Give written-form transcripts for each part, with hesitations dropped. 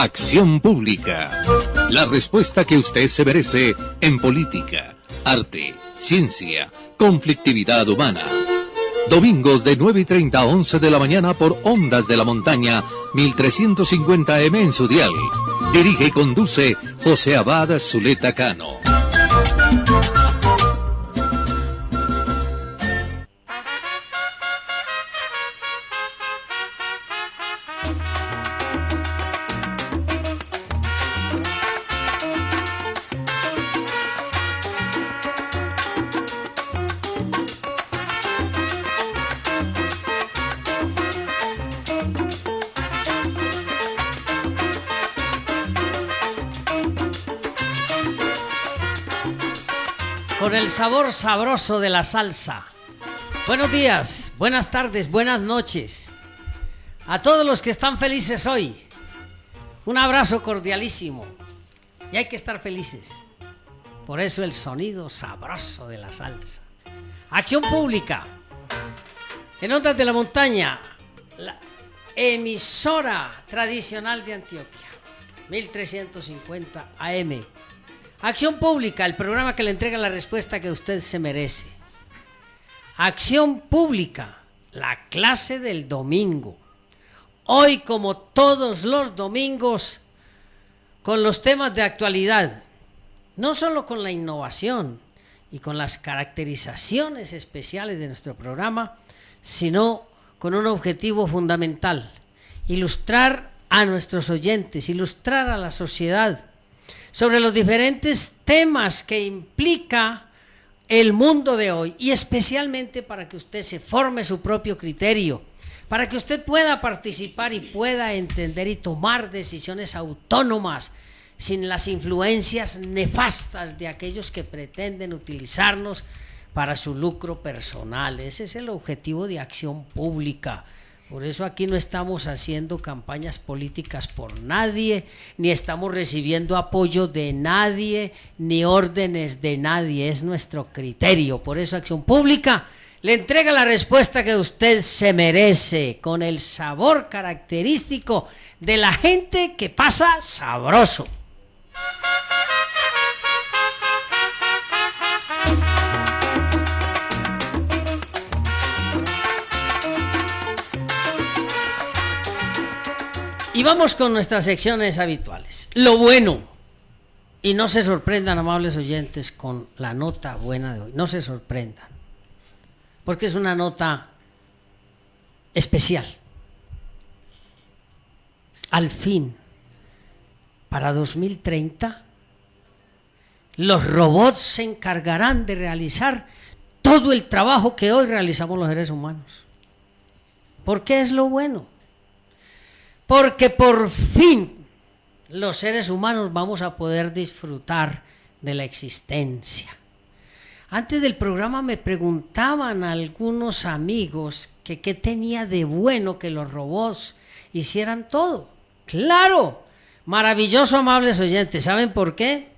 Acción Pública. La respuesta que usted se merece en política, arte, ciencia, conflictividad humana. Domingos de 9:30 a 11 de la mañana por Ondas de la Montaña, 1350M en su dial. Dirige y conduce José Abad Zuleta Cano. Con el sabor sabroso de la salsa. Buenos días, buenas tardes, buenas noches a todos los que están felices hoy. Un abrazo cordialísimo. Y hay que estar felices. Por eso el sonido sabroso de la salsa. Acción Pública. En Ondas de la Montaña, la emisora tradicional de Antioquia, 1350 AM. Acción Pública, el programa que le entrega la respuesta que usted se merece. Acción Pública, la clase del domingo. Hoy, como todos los domingos, con los temas de actualidad, no solo con la innovación y con las caracterizaciones especiales de nuestro programa, sino con un objetivo fundamental: ilustrar a nuestros oyentes, ilustrar a la sociedad sobre los diferentes temas que implica el mundo de hoy, y especialmente para que usted se forme su propio criterio, para que usted pueda participar y pueda entender y tomar decisiones autónomas sin las influencias nefastas de aquellos que pretenden utilizarnos para su lucro personal. Ese es el objetivo de Acción Pública. Por eso aquí no estamos haciendo campañas políticas por nadie, ni estamos recibiendo apoyo de nadie, ni órdenes de nadie. Es nuestro criterio. Por eso Acción Pública le entrega la respuesta que usted se merece, con el sabor característico de la gente que pasa sabroso. Y vamos con nuestras secciones habituales. Lo bueno. Y no se sorprendan, amables oyentes, con la nota buena de hoy. No se sorprendan. Porque es una nota especial. Al fin, para 2030, los robots se encargarán de realizar todo el trabajo que hoy realizamos los seres humanos. ¿Por qué es lo bueno? Porque por fin los seres humanos vamos a poder disfrutar de la existencia. Antes del programa me preguntaban algunos amigos que qué tenía de bueno que los robots hicieran todo. ¡Claro! Maravilloso, amables oyentes. ¿Saben por qué?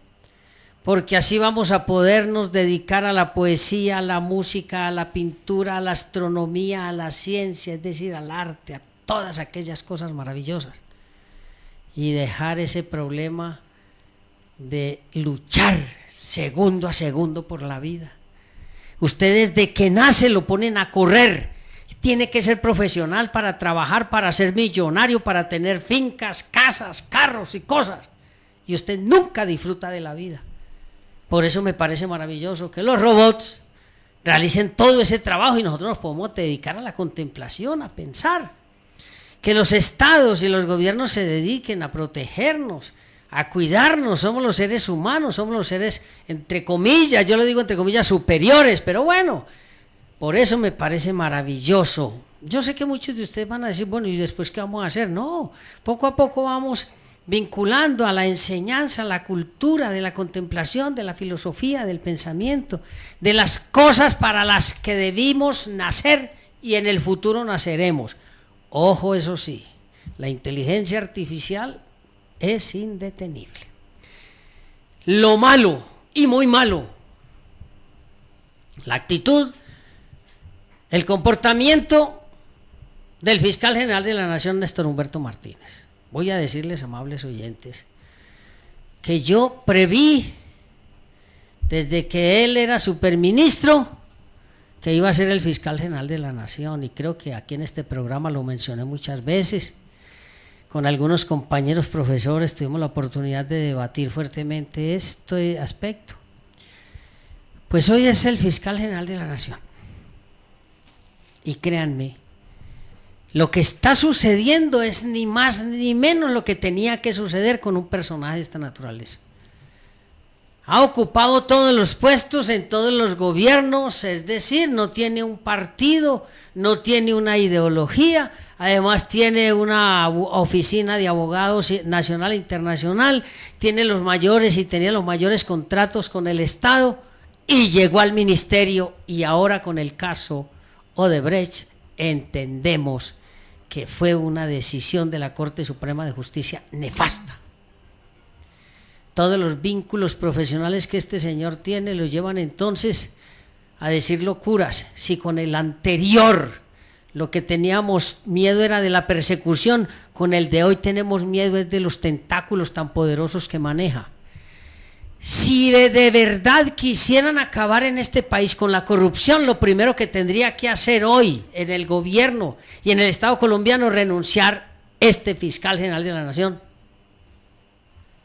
Porque así vamos a podernos dedicar a la poesía, a la música, a la pintura, a la astronomía, a la ciencia, es decir, al arte, a todas aquellas cosas maravillosas, y dejar ese problema de luchar segundo a segundo por la vida. Ustedes desde que nace lo ponen a correr, tiene que ser profesional para trabajar, para ser millonario, para tener fincas, casas, carros y cosas, y usted nunca disfruta de la vida. Por eso me parece maravilloso que los robots realicen todo ese trabajo y nosotros nos podemos dedicar a la contemplación, a pensar. Que los estados y los gobiernos se dediquen a protegernos, a cuidarnos. Somos los seres humanos, somos los seres, entre comillas, yo lo digo entre comillas, superiores, pero bueno, por eso me parece maravilloso. Yo sé que muchos de ustedes van a decir, bueno, ¿y después qué vamos a hacer? No, poco a poco vamos vinculando a la enseñanza, a la cultura de la contemplación, de la filosofía, del pensamiento, de las cosas para las que debimos nacer y en el futuro naceremos. Ojo, eso sí, la inteligencia artificial es indetenible. Lo malo, y muy malo, la actitud, el comportamiento del fiscal general de la Nación, Néstor Humberto Martínez. voy a decirles, amables oyentes, que yo preví desde que él era superministro que iba a ser el fiscal general de la Nación, y creo que aquí en este programa lo mencioné muchas veces. Con algunos compañeros profesores tuvimos la oportunidad de debatir fuertemente este aspecto. Pues hoy es el fiscal general de la Nación. Y créanme, lo que está sucediendo es ni más ni menos lo que tenía que suceder con un personaje de esta naturaleza. Ha ocupado todos los puestos en todos los gobiernos, es decir, no tiene un partido, no tiene una ideología, además tiene una oficina de abogados nacional e internacional, tiene los mayores y tenía los mayores contratos con el Estado, y llegó al ministerio, y ahora con el caso Odebrecht entendemos que fue una decisión de la Corte Suprema de Justicia nefasta. Todos los vínculos profesionales que este señor tiene lo llevan entonces a decir locuras. Si con el anterior lo que teníamos miedo era de la persecución, con el de hoy tenemos miedo es de los tentáculos tan poderosos que maneja. Si de verdad quisieran acabar en este país con la corrupción, lo primero que tendría que hacer hoy en el gobierno y en el Estado colombiano es renunciar este fiscal general de la Nación.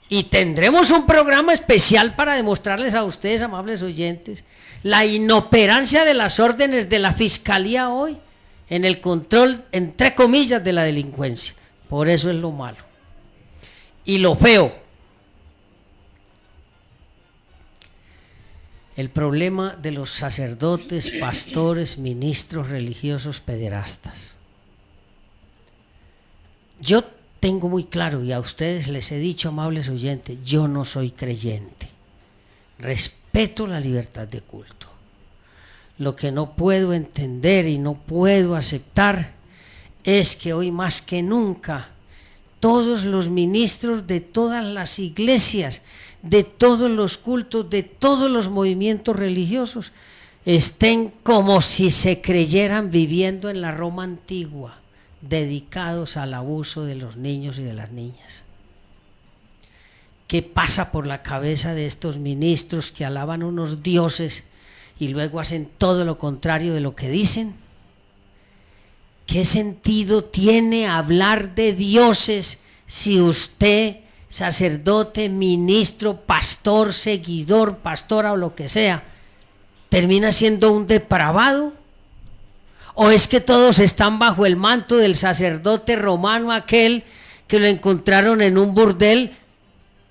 Y tendremos un programa especial para demostrarles a ustedes, amables oyentes, la inoperancia de las órdenes de la Fiscalía hoy en el control, entre comillas, de la delincuencia. Por eso es lo malo. Y lo feo, el problema de los sacerdotes, pastores, ministros religiosos, pederastas. Yo tengo muy claro, y a ustedes les he dicho, amables oyentes, yo no soy creyente, respeto la libertad de culto. Lo que no puedo entender y no puedo aceptar es que hoy más que nunca todos los ministros de todas las iglesias, de todos los cultos, de todos los movimientos religiosos estén como si se creyeran viviendo en la Roma antigua, dedicados al abuso de los niños y de las niñas. ¿Qué pasa por la cabeza de estos ministros que alaban unos dioses y luego hacen todo lo contrario de lo que dicen? ¿Qué sentido tiene hablar de dioses si usted, sacerdote, ministro, pastor, seguidor, pastora o lo que sea, termina siendo un depravado? ¿O es que todos están bajo el manto del sacerdote romano aquel que lo encontraron en un burdel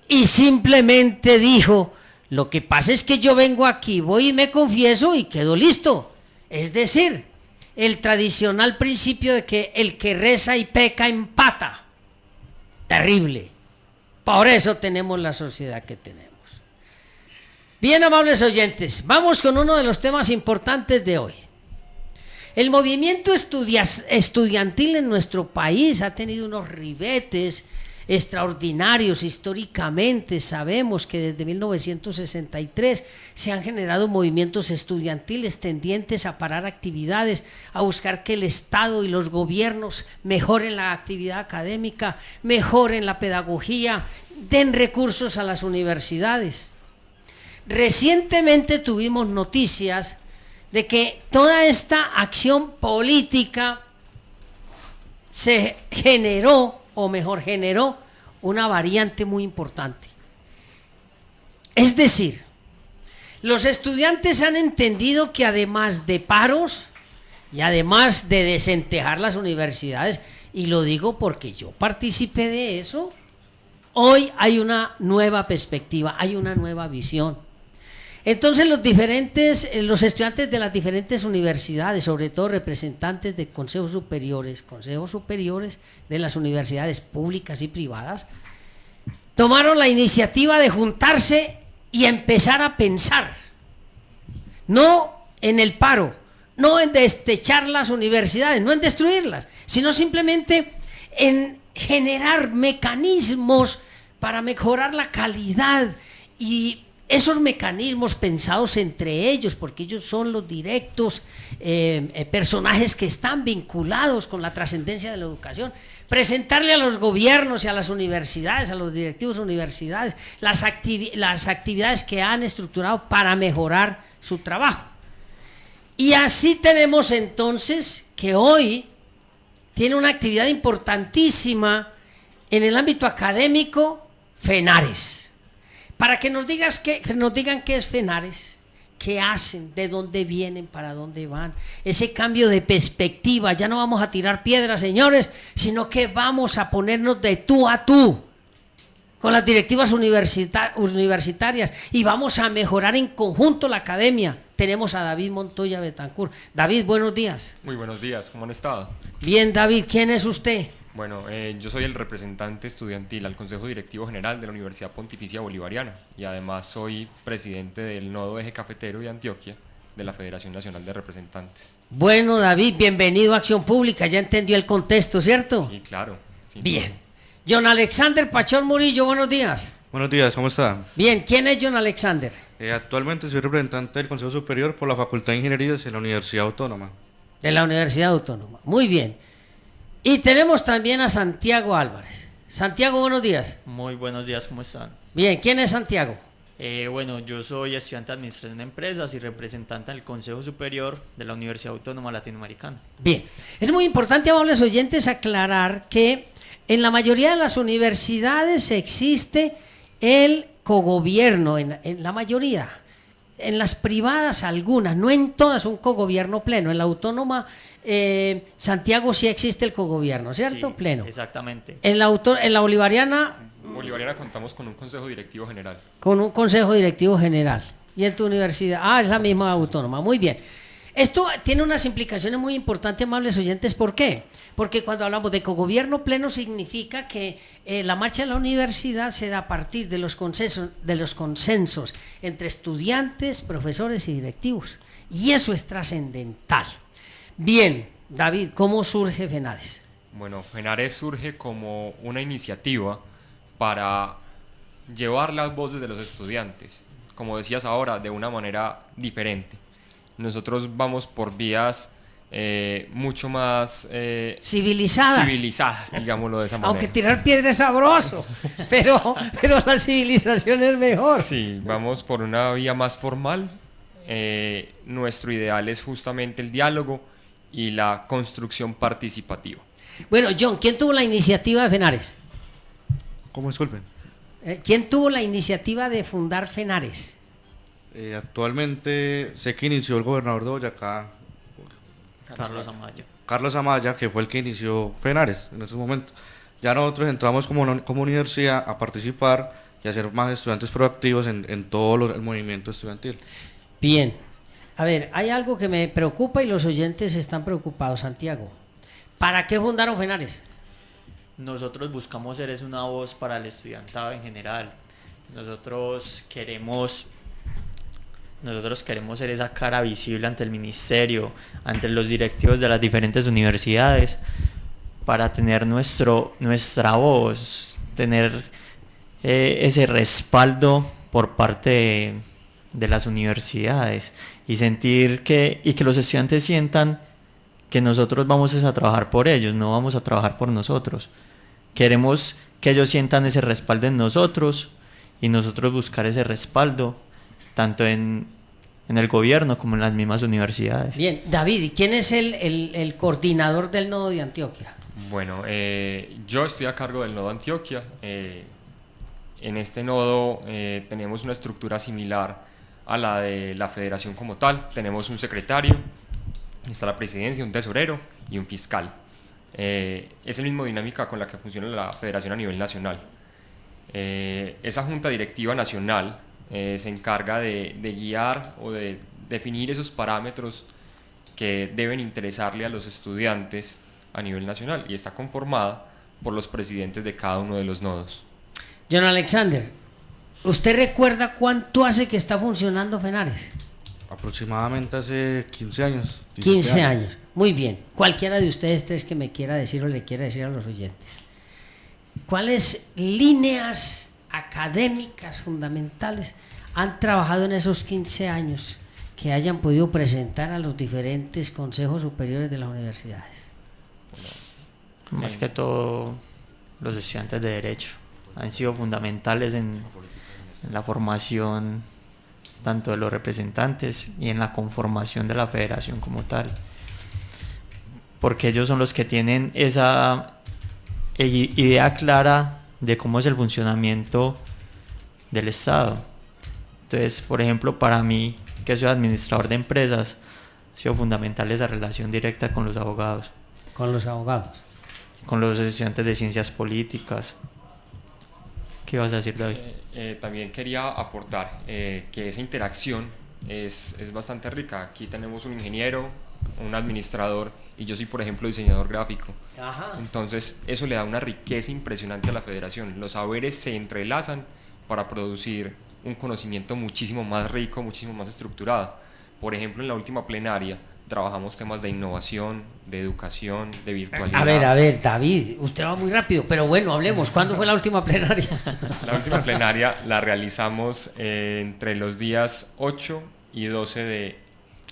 y simplemente dijo, lo que pasa es que yo vengo aquí, voy y me confieso y quedo listo? Es decir, el tradicional principio de que el que reza y peca empata. Terrible. Por eso tenemos la sociedad que tenemos. Bien, amables oyentes, vamos con uno de los temas importantes de hoy. El movimiento estudiantil en nuestro país ha tenido unos ribetes extraordinarios. Históricamente sabemos que desde 1963 se han generado movimientos estudiantiles tendientes a parar actividades, a buscar que el Estado y los gobiernos mejoren la actividad académica, mejoren la pedagogía, den recursos a las universidades. Recientemente tuvimos noticias de que toda esta acción política se generó, o mejor generó, una variante muy importante. Es decir, los estudiantes han entendido que además de paros y además de desentejar las universidades, y lo digo porque yo participé de eso, hoy hay una nueva perspectiva, hay una nueva visión. Entonces los estudiantes de las diferentes universidades, sobre todo representantes de consejos superiores de las universidades públicas y privadas, tomaron la iniciativa de juntarse y empezar a pensar, no en el paro, no en destechar las universidades, no en destruirlas, sino simplemente en generar mecanismos para mejorar la calidad y esos mecanismos pensados entre ellos, porque ellos son los directos personajes que están vinculados con la trascendencia de la educación, presentarle a los gobiernos y a las universidades, a los directivos de universidades, las actividades que han estructurado para mejorar su trabajo. Y así tenemos entonces que hoy tiene una actividad importantísima en el ámbito académico, FENARES. Para que nos digan qué es FENARES, qué hacen, de dónde vienen, para dónde van, ese cambio de perspectiva. Ya no vamos a tirar piedras, señores, sino que vamos a ponernos de tú a tú con las directivas universitarias y vamos a mejorar en conjunto la academia. Tenemos a David Montoya Betancourt. David, buenos días. Muy buenos días, ¿cómo han estado? Bien, David, ¿quién es usted? Bueno, yo soy el representante estudiantil al Consejo Directivo General de la Universidad Pontificia Bolivariana y además soy presidente del Nodo Eje Cafetero de Antioquia de la Federación Nacional de Representantes. Bueno, David, bienvenido a Acción Pública, ya entendió el contexto, ¿cierto? Sí, claro. Bien. John Alexander Pachón Murillo, buenos días. Buenos días, ¿cómo está? Bien, ¿quién es John Alexander? Actualmente soy representante del Consejo Superior por la Facultad de Ingenierías en la Universidad Autónoma. De la Universidad Autónoma, muy bien. Y tenemos también a Santiago Álvarez. Santiago, buenos días. Muy buenos días, ¿cómo están? Bien, ¿quién es Santiago? Bueno, yo soy estudiante de Administración de Empresas y representante del Consejo Superior de la Universidad Autónoma Latinoamericana. Bien, es muy importante, amables oyentes, aclarar que en la mayoría de las universidades existe el cogobierno, en la mayoría. En las privadas algunas, no en todas un cogobierno pleno. En la autónoma Santiago sí existe el cogobierno, ¿cierto? Sí, pleno. Exactamente. En la bolivariana... Bolivariana contamos con un Consejo Directivo General. Con un Consejo Directivo General. ¿Y en tu universidad? Ah, es la misma autónoma, muy bien. Esto tiene unas implicaciones muy importantes, amables oyentes. ¿Por qué? Porque cuando hablamos de cogobierno pleno significa que la marcha de la universidad se da a partir de los consensos entre estudiantes, profesores y directivos. Y eso es trascendental. Bien, David, ¿cómo surge FENARES? Bueno, FENARES surge como una iniciativa para llevar las voces de los estudiantes, como decías ahora, de una manera diferente. Nosotros vamos por vías mucho más civilizadas, digámoslo de esa manera. Aunque tirar piedra es sabroso, pero la civilización es mejor. Sí, vamos por una vía más formal. Nuestro ideal es justamente el diálogo y la construcción participativa. Bueno, John, ¿quién tuvo la iniciativa de FENARES? ¿Cómo disculpen? ¿Quién tuvo la iniciativa de fundar FENARES? Actualmente sé que inició el gobernador de Boyacá, Carlos Amaya. Carlos Amaya, que fue el que inició FENARES en ese momento. Ya nosotros entramos como universidad a participar y a ser más estudiantes proactivos en todo el movimiento estudiantil. Bien, a ver, hay algo que me preocupa y los oyentes están preocupados, Santiago. ¿Para qué fundaron FENARES? Nosotros buscamos ser una voz para el estudiantado en general. Nosotros queremos ser esa cara visible ante el ministerio, ante los directivos de las diferentes universidades, para tener nuestra voz, tener ese respaldo por parte de las universidades y sentir que los estudiantes sientan que nosotros vamos a trabajar por ellos, no vamos a trabajar por nosotros. Queremos que ellos sientan ese respaldo en nosotros y nosotros buscar ese respaldo tanto en el gobierno como en las mismas universidades. Bien, David, ¿y quién es el coordinador del Nodo de Antioquia? Bueno, yo estoy a cargo del Nodo Antioquia. En este nodo tenemos una estructura similar a la de la federación como tal. Tenemos un secretario, está la presidencia, un tesorero y un fiscal. Es la misma dinámica con la que funciona la federación a nivel nacional. Esa junta directiva nacional se encarga de guiar o de definir esos parámetros que deben interesarle a los estudiantes a nivel nacional y está conformada por los presidentes de cada uno de los nodos. John Alexander, ¿usted recuerda cuánto hace que está funcionando FENARES? Aproximadamente hace 15 años. 15 años, muy bien. Cualquiera de ustedes tres que me quiera decir o le quiera decir a los oyentes, ¿cuáles líneas académicas fundamentales han trabajado en esos 15 años que hayan podido presentar a los diferentes consejos superiores de las universidades? Más que todo, los estudiantes de Derecho han sido fundamentales en la formación tanto de los representantes y en la conformación de la federación como tal, porque ellos son los que tienen esa idea clara de cómo es el funcionamiento del Estado. Entonces, por ejemplo, para mí, que soy administrador de empresas, ha sido fundamental esa relación directa con los abogados. Con los abogados. Con los estudiantes de ciencias políticas. ¿Qué vas a decir, David? También quería aportar que esa interacción es bastante rica. Aquí tenemos un ingeniero, un administrador y yo soy, por ejemplo, diseñador gráfico. Ajá. Entonces eso le da una riqueza impresionante a la federación. Los saberes se entrelazan para producir un conocimiento muchísimo más rico, muchísimo más estructurado. Por ejemplo, en la última plenaria trabajamos temas de innovación, de educación, de virtualidad. A ver, David, usted va muy rápido, pero bueno, hablemos. ¿Cuándo fue la última plenaria? La última plenaria la realizamos entre los días 8 y 12 de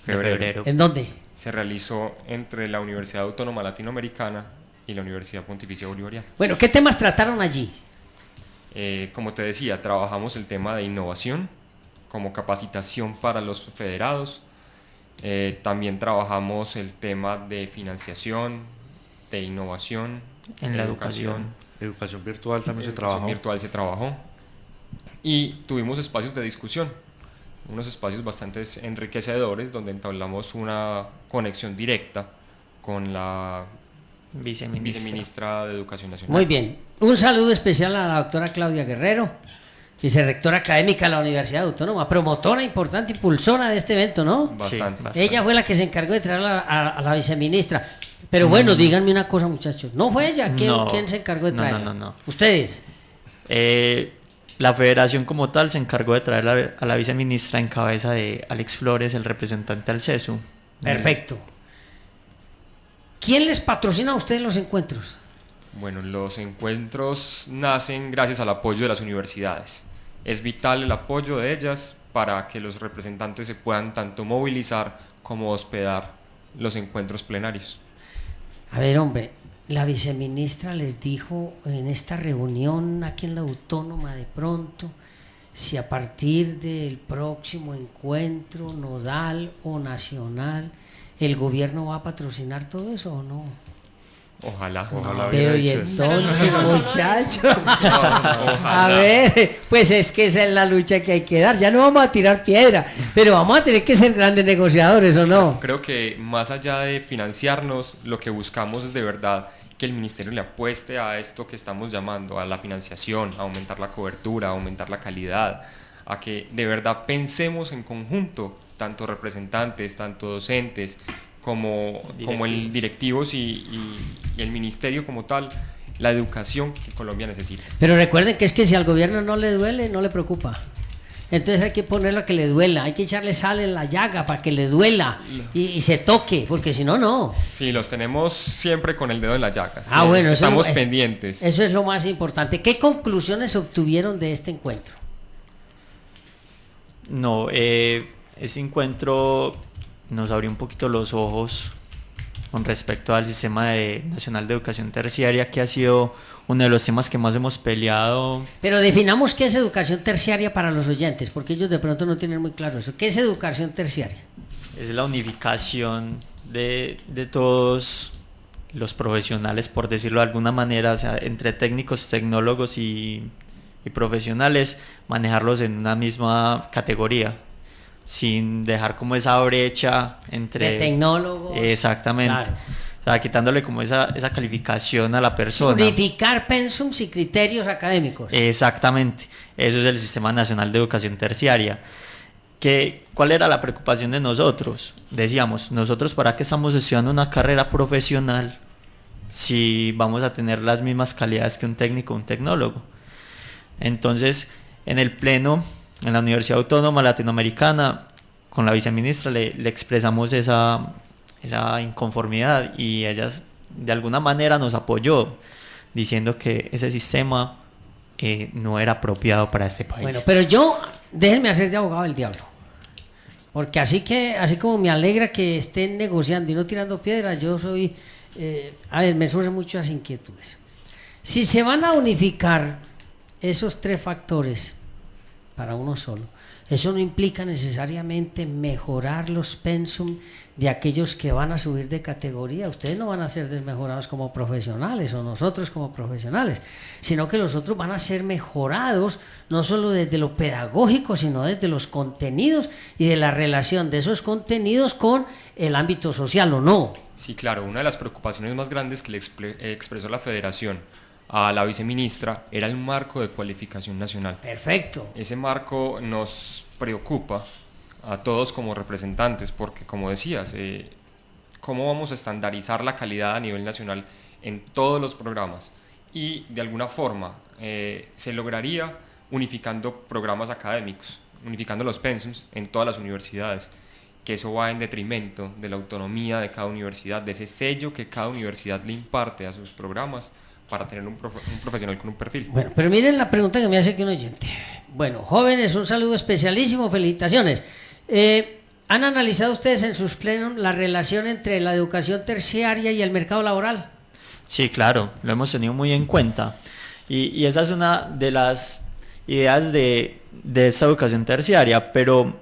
febrero. ¿En dónde? Se realizó entre la Universidad Autónoma Latinoamericana y la Universidad Pontificia Bolivariana. Bueno, ¿qué temas trataron allí? Como te decía, trabajamos el tema de innovación como capacitación para los federados. También trabajamos el tema de financiación, de innovación, en la educación. Educación virtual también se Educación trabajó. virtual se trabajó. Y tuvimos espacios de discusión, unos espacios bastante enriquecedores donde entablamos una conexión directa con la viceministra de Educación Nacional. Muy bien. Un saludo especial a la doctora Claudia Guerrero, vicerrectora académica de la Universidad Autónoma, promotora importante, impulsora de este evento, ¿no? Bastante. Sí, Ella fue la que se encargó de traer a la viceministra. Pero bueno, díganme una cosa, muchachos. ¿No fue ella? ¿Quién se encargó de traerla? No. ¿Ustedes? La federación como tal se encargó de traer a la viceministra en cabeza de Alex Flores, el representante al CESU. Perfecto. ¿Quién les patrocina a ustedes los encuentros? Bueno, los encuentros nacen gracias al apoyo de las universidades. Es vital el apoyo de ellas para que los representantes se puedan tanto movilizar como hospedar los encuentros plenarios. A ver, hombre, la viceministra les dijo en esta reunión aquí en la Autónoma de pronto si a partir del próximo encuentro nodal o nacional el gobierno va a patrocinar todo eso o no. Ojalá. Pero y entonces, muchachos, a ver, pues es que esa es la lucha que hay que dar. Ya no vamos a tirar piedra, pero vamos a tener que ser grandes negociadores, ¿o no? Creo que más allá de financiarnos, lo que buscamos es de verdad que el ministerio le apueste a esto que estamos llamando, a la financiación, a aumentar la cobertura, a aumentar la calidad, a que de verdad pensemos en conjunto, tanto representantes, tanto docentes, como el directivos y el ministerio como tal, la educación que Colombia necesita. Pero recuerden que es que si al gobierno no le duele, no le preocupa. Entonces hay que ponerlo a que le duela, hay que echarle sal en la llaga para que le duela y se toque, porque si no, no. Sí, los tenemos siempre con el dedo en la llaga. Ah, bueno, estamos pendientes. Eso es lo más importante. ¿Qué conclusiones obtuvieron de este encuentro? No, ese encuentro nos abrió un poquito los ojos con respecto al sistema nacional de educación terciaria, que ha sido uno de los temas que más hemos peleado. Pero definamos qué es educación terciaria para los oyentes, porque ellos de pronto no tienen muy claro eso. ¿Qué es educación terciaria? Es la unificación de todos los profesionales, por decirlo de alguna manera, o sea, entre técnicos, tecnólogos y profesionales, manejarlos en una misma categoría, sin dejar como esa brecha entre de tecnólogos. Exactamente. Claro. O sea, quitándole como esa calificación a la persona. Unificar pensums y criterios académicos. Exactamente. Eso es el Sistema Nacional de Educación Terciaria. ¿Cuál era la preocupación de nosotros? Decíamos, nosotros para qué estamos estudiando una carrera profesional si vamos a tener las mismas calidades que un técnico o un tecnólogo. Entonces, en el pleno, en la Universidad Autónoma Latinoamericana, con la viceministra le expresamos esa inconformidad y ella de alguna manera nos apoyó, diciendo que ese sistema no era apropiado para este país. Bueno, pero déjenme hacer de abogado del diablo. Porque así como me alegra que estén negociando y no tirando piedras, yo soy, me surgen muchas inquietudes. Si se van a unificar esos 3 factores para uno solo, eso no implica necesariamente mejorar los pensum de aquellos que van a subir de categoría. Ustedes no van a ser desmejorados como profesionales o nosotros como profesionales, sino que los otros van a ser mejorados no solo desde lo pedagógico, sino desde los contenidos y de la relación de esos contenidos con el ámbito social, ¿o no? Sí, claro, una de las preocupaciones más grandes que le expresó la Federación a la viceministra era el marco de cualificación nacional. Perfecto. Ese marco nos preocupa a todos como representantes porque, como decías, ¿cómo vamos a estandarizar la calidad a nivel nacional en todos los programas? Y de alguna forma se lograría unificando programas académicos, unificando los pensums en todas las universidades, que eso va en detrimento de la autonomía de cada universidad, de ese sello que cada universidad le imparte a sus programas para tener un profesional con un perfil. Bueno, pero miren la pregunta que me hace aquí un oyente. Bueno, jóvenes, un saludo especialísimo, felicitaciones. ¿Han analizado ustedes en sus plenos la relación entre la educación terciaria y el mercado laboral? Sí, claro, lo hemos tenido muy en cuenta. Y esa es una de las ideas de esta educación terciaria, pero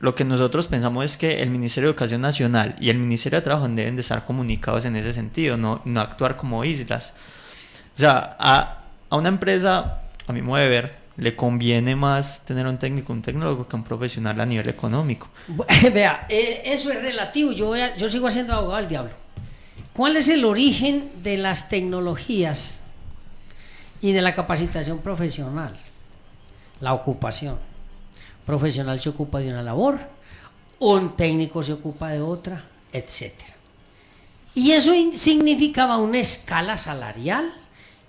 lo que nosotros pensamos es que el Ministerio de Educación Nacional y el Ministerio de Trabajo deben de estar comunicados en ese sentido, no actuar como islas. O sea, a una empresa, a mi modo de ver, le conviene más tener un técnico, un tecnólogo que un profesional a nivel económico. Vea, eso es relativo, yo sigo siendo abogado del diablo. ¿Cuál es el origen de las tecnologías y de la capacitación profesional? La ocupación. Un profesional se ocupa de una labor, un técnico se ocupa de otra, etc. Y eso significaba una escala salarial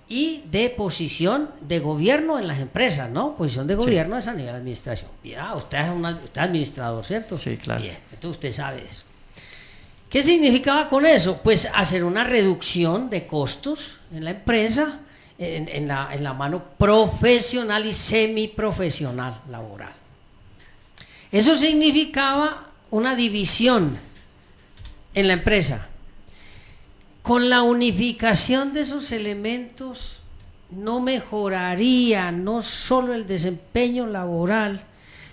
y de posición de gobierno en las empresas, ¿no? Posición de gobierno sí. Es a nivel de administración. Ya, usted es administrador, ¿cierto? Sí, claro. Bien, entonces usted sabe eso. ¿Qué significaba con eso? Pues hacer una reducción de costos en la empresa, en la mano profesional y semiprofesional laboral. Eso significaba una división en la empresa. Con la unificación de esos elementos no mejoraría no solo el desempeño laboral,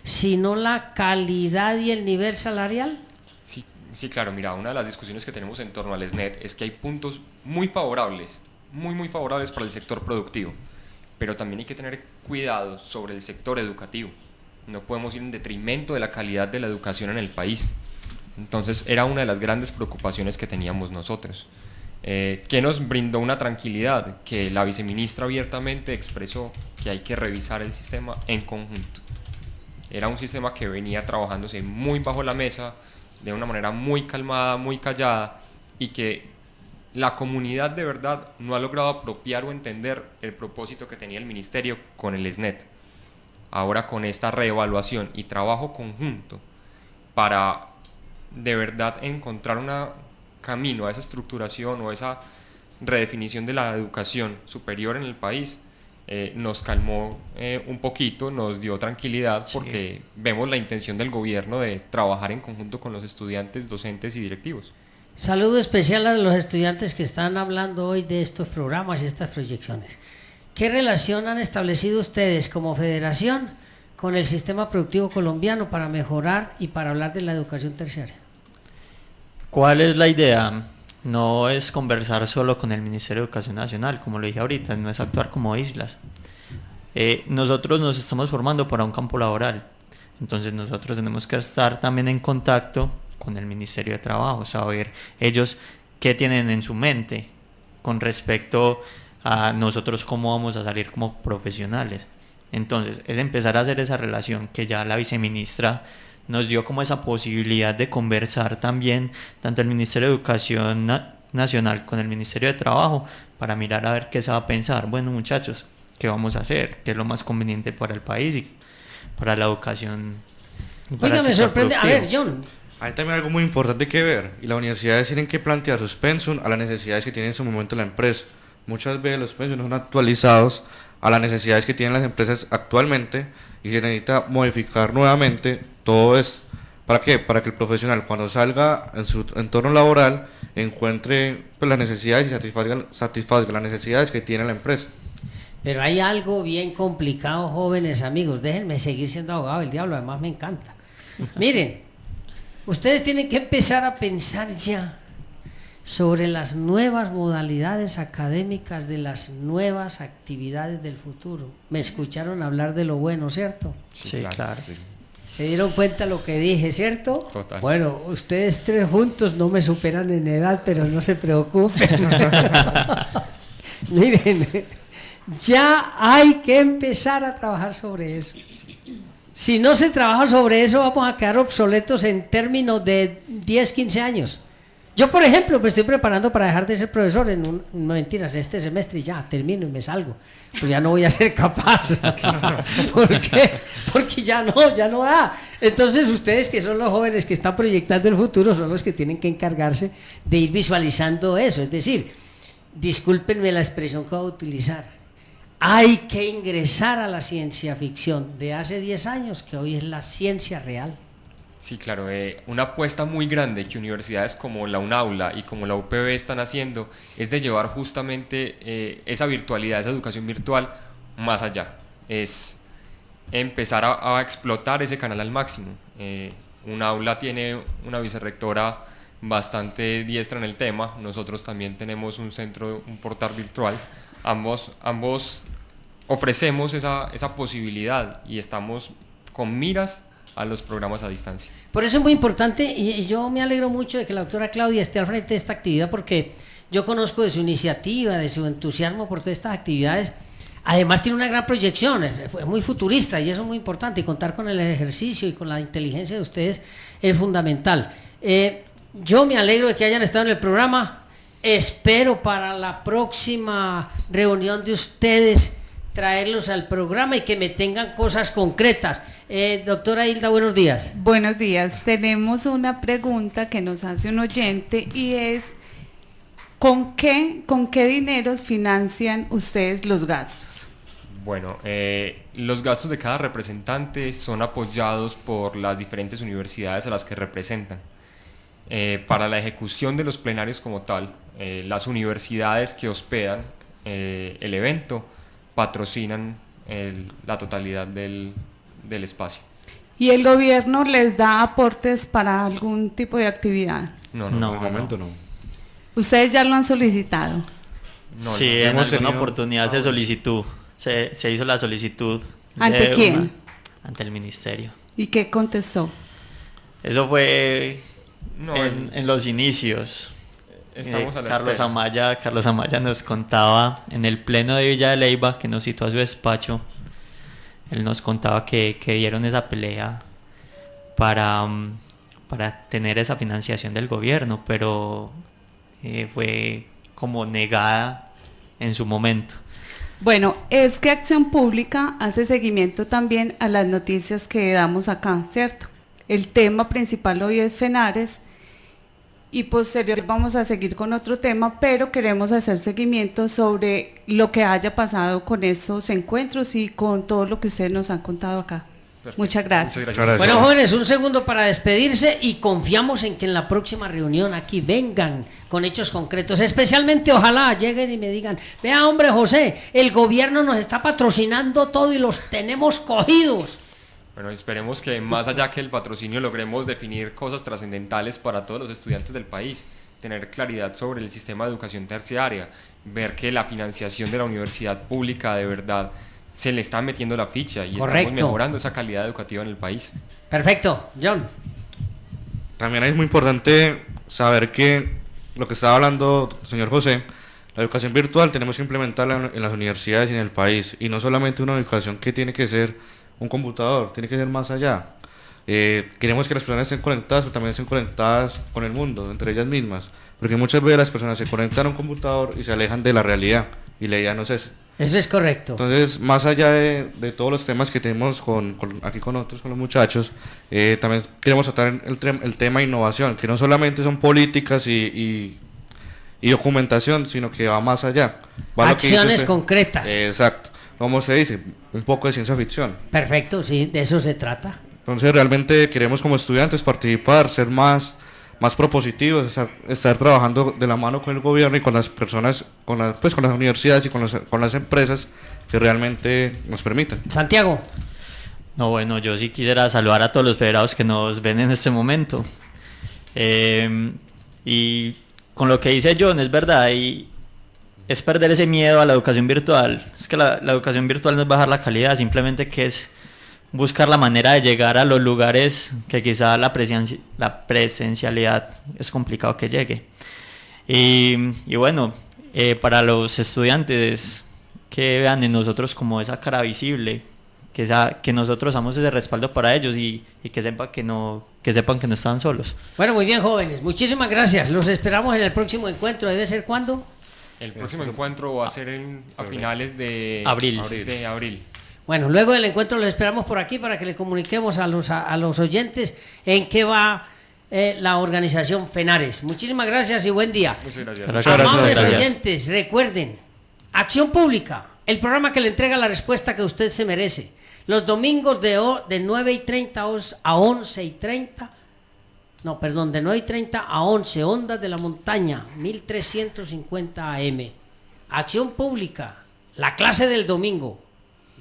sino la calidad y el nivel salarial. Sí, claro, mira, una de las discusiones que tenemos en torno al SNET es que hay puntos muy favorables, muy favorables para el sector productivo, pero también hay que tener cuidado sobre el sector educativo. No podemos ir en detrimento de la calidad de la educación en el país. Entonces era una de las grandes preocupaciones que teníamos nosotros. ¿Qué nos brindó una tranquilidad? Que la viceministra abiertamente expresó que hay que revisar el sistema en conjunto. Era un sistema que venía trabajándose muy bajo la mesa, de una manera muy calmada, muy callada, y que la comunidad de verdad no ha logrado apropiar o entender el propósito que tenía el ministerio con el SNET. Ahora con esta reevaluación y trabajo conjunto para de verdad encontrar un camino a esa estructuración o esa redefinición de la educación superior en el país, nos calmó un poquito, nos dio tranquilidad, sí, porque vemos la intención del gobierno de trabajar en conjunto con los estudiantes, docentes y directivos. Saludo especial a los estudiantes que están hablando hoy de estos programas y estas proyecciones. ¿Qué relación han establecido ustedes como federación con el sistema productivo colombiano para mejorar y para hablar de la educación terciaria? ¿Cuál es la idea? No es conversar solo con el Ministerio de Educación Nacional, como lo dije ahorita, no es actuar como islas. Nosotros nos estamos formando para un campo laboral, entonces nosotros tenemos que estar también en contacto con el Ministerio de Trabajo, saber ellos qué tienen en su mente con respecto a nosotros cómo vamos a salir como profesionales. Entonces es empezar a hacer esa relación que ya la viceministra nos dio como esa posibilidad de conversar también tanto el Ministerio de Educación Nacional con el Ministerio de Trabajo para mirar a ver qué se va a pensar. Bueno, muchachos, ¿qué vamos a hacer? ¿Qué es lo más conveniente para el país y para la educación? Oiga, me sorprende. A ver, John. Hay también algo muy importante que ver, y las universidades tienen que plantear sus pensum a las necesidades que tiene en su momento la empresa. muchas veces los precios no son actualizados a las necesidades que tienen las empresas actualmente y se necesita modificar nuevamente todo esto. ¿Para qué? Para que el profesional cuando salga en su entorno laboral encuentre pues, las necesidades y satisfaga las necesidades que tiene la empresa. Pero hay algo bien complicado, jóvenes amigos. Déjenme seguir siendo abogado del diablo, además me encanta. Miren, ustedes tienen que empezar a pensar ya sobre las nuevas modalidades académicas de las nuevas actividades del futuro. Me escucharon hablar de lo bueno, ¿cierto? Sí, claro. ¿Se dieron cuenta lo que dije, cierto? Total. Bueno, ustedes tres juntos no me superan en edad, pero no se preocupen. Miren, ya hay que empezar a trabajar sobre eso. Si no se trabaja sobre eso, vamos a quedar obsoletos en términos de 10, 15 años. Yo, por ejemplo, me estoy preparando para dejar de ser profesor no mentiras, este semestre ya termino y me salgo. Pues ya no voy a ser capaz. ¿Por qué? Porque ya no da. Entonces ustedes que son los jóvenes que están proyectando el futuro son los que tienen que encargarse de ir visualizando eso. Es decir, discúlpenme la expresión que voy a utilizar, hay que ingresar a la ciencia ficción de hace 10 años, que hoy es la ciencia real. Sí, claro, una apuesta muy grande que universidades como la UNAULA y como la UPB están haciendo es de llevar justamente esa virtualidad, esa educación virtual más allá. Es empezar a explotar ese canal al máximo. UNAULA tiene una vicerrectora bastante diestra en el tema, nosotros también tenemos un centro, un portal virtual, ambos ofrecemos esa posibilidad y estamos con miras a los programas a distancia. Por eso es muy importante y yo me alegro mucho de que la doctora Claudia esté al frente de esta actividad, porque yo conozco de su iniciativa, de su entusiasmo por todas estas actividades. Además tiene una gran proyección, es muy futurista y eso es muy importante, y contar con el ejercicio y con la inteligencia de ustedes es fundamental. Yo me alegro de que hayan estado en el programa, espero para la próxima reunión de ustedes traerlos al programa y que me tengan cosas concretas. Doctora Hilda, buenos días. Buenos días. Tenemos una pregunta que nos hace un oyente y es ¿con qué dineros financian ustedes los gastos? Bueno, los gastos de cada representante son apoyados por las diferentes universidades a las que representan. Para la ejecución de los plenarios como tal, las universidades que hospedan el evento patrocinan la totalidad del espacio. ¿Y el gobierno les da aportes para algún tipo de actividad? No, En el momento no. ¿Ustedes ya lo han solicitado? Sí, en Hemos alguna tenido- oportunidad se solicitó, se hizo la solicitud. ¿Ante quién? Ante el ministerio. ¿Y qué contestó? Eso fue No, en los inicios. estamos a la Carlos espera. Amaya nos contaba en el pleno de Villa de Leyva, que nos citó a su despacho. Él nos contaba que dieron esa pelea para tener esa financiación del gobierno, pero fue como negada en su momento. Bueno, es que Acción Pública hace seguimiento también a las noticias que damos acá, ¿cierto? El tema principal hoy es FENARES y posterior vamos a seguir con otro tema, pero queremos hacer seguimiento sobre lo que haya pasado con estos encuentros y con todo lo que ustedes nos han contado acá. Perfecto. Muchas gracias. Muchas Gracias. Bueno, jóvenes, un segundo para despedirse y confiamos en que en la próxima reunión aquí vengan con hechos concretos, especialmente ojalá lleguen y me digan, vea hombre José, el gobierno nos está patrocinando todo y los tenemos cogidos. Bueno, esperemos que más allá que el patrocinio logremos definir cosas trascendentales para todos los estudiantes del país, tener claridad sobre el sistema de educación terciaria, ver que la financiación de la universidad pública de verdad se le está metiendo la ficha y Correcto. estamos mejorando esa calidad educativa en el país. Perfecto, John. También es muy importante saber que lo que estaba hablando el señor José, la educación virtual tenemos que implementarla en las universidades y en el país, y no solamente una educación que tiene que ser un computador, tiene que ser más allá. Queremos que las personas estén conectadas, pero también estén conectadas con el mundo, entre ellas mismas, porque muchas veces las personas se conectan a un computador y se alejan de la realidad, y la idea no es esa. Eso es correcto. Entonces, más allá de todos los temas que tenemos aquí con otros, con los muchachos, también queremos tratar el tema innovación, que no solamente son políticas y y documentación, sino que va más allá. Va lo que dice Acciones usted. concretas. Exacto. ¿Cómo se dice? Un poco de ciencia ficción. Perfecto, sí, de eso se trata. Entonces realmente queremos como estudiantes participar, ser más propositivos, estar trabajando de la mano con el gobierno y con las personas, con las universidades y con las empresas que realmente nos permitan. Santiago. No, bueno, yo sí quisiera saludar a todos los federados que nos ven en este momento. Y con lo que dice John, es verdad, y es perder ese miedo a la educación virtual. Es que la educación virtual no es bajar la calidad, simplemente que es buscar la manera de llegar a los lugares que quizá la presencialidad es complicado que llegue. Y bueno, para los estudiantes que vean en nosotros como esa cara visible, que nosotros damos ese respaldo para ellos y que sepan que no están solos. Bueno, muy bien, jóvenes, muchísimas gracias. Los esperamos en el próximo encuentro. ¿Debe ser cuándo? El próximo encuentro va a ser a finales de abril. Bueno, luego del encuentro los esperamos por aquí para que le comuniquemos a los oyentes en qué va la organización FENARES. Muchísimas gracias y buen día. Muchas gracias. Amables oyentes, recuerden, Acción Pública, el programa que le entrega la respuesta que usted se merece. Los domingos de 9:30 a 11:30. No, perdón, de 9:30 a 11, Ondas de la Montaña, 1350 AM. Acción Pública, la clase del domingo.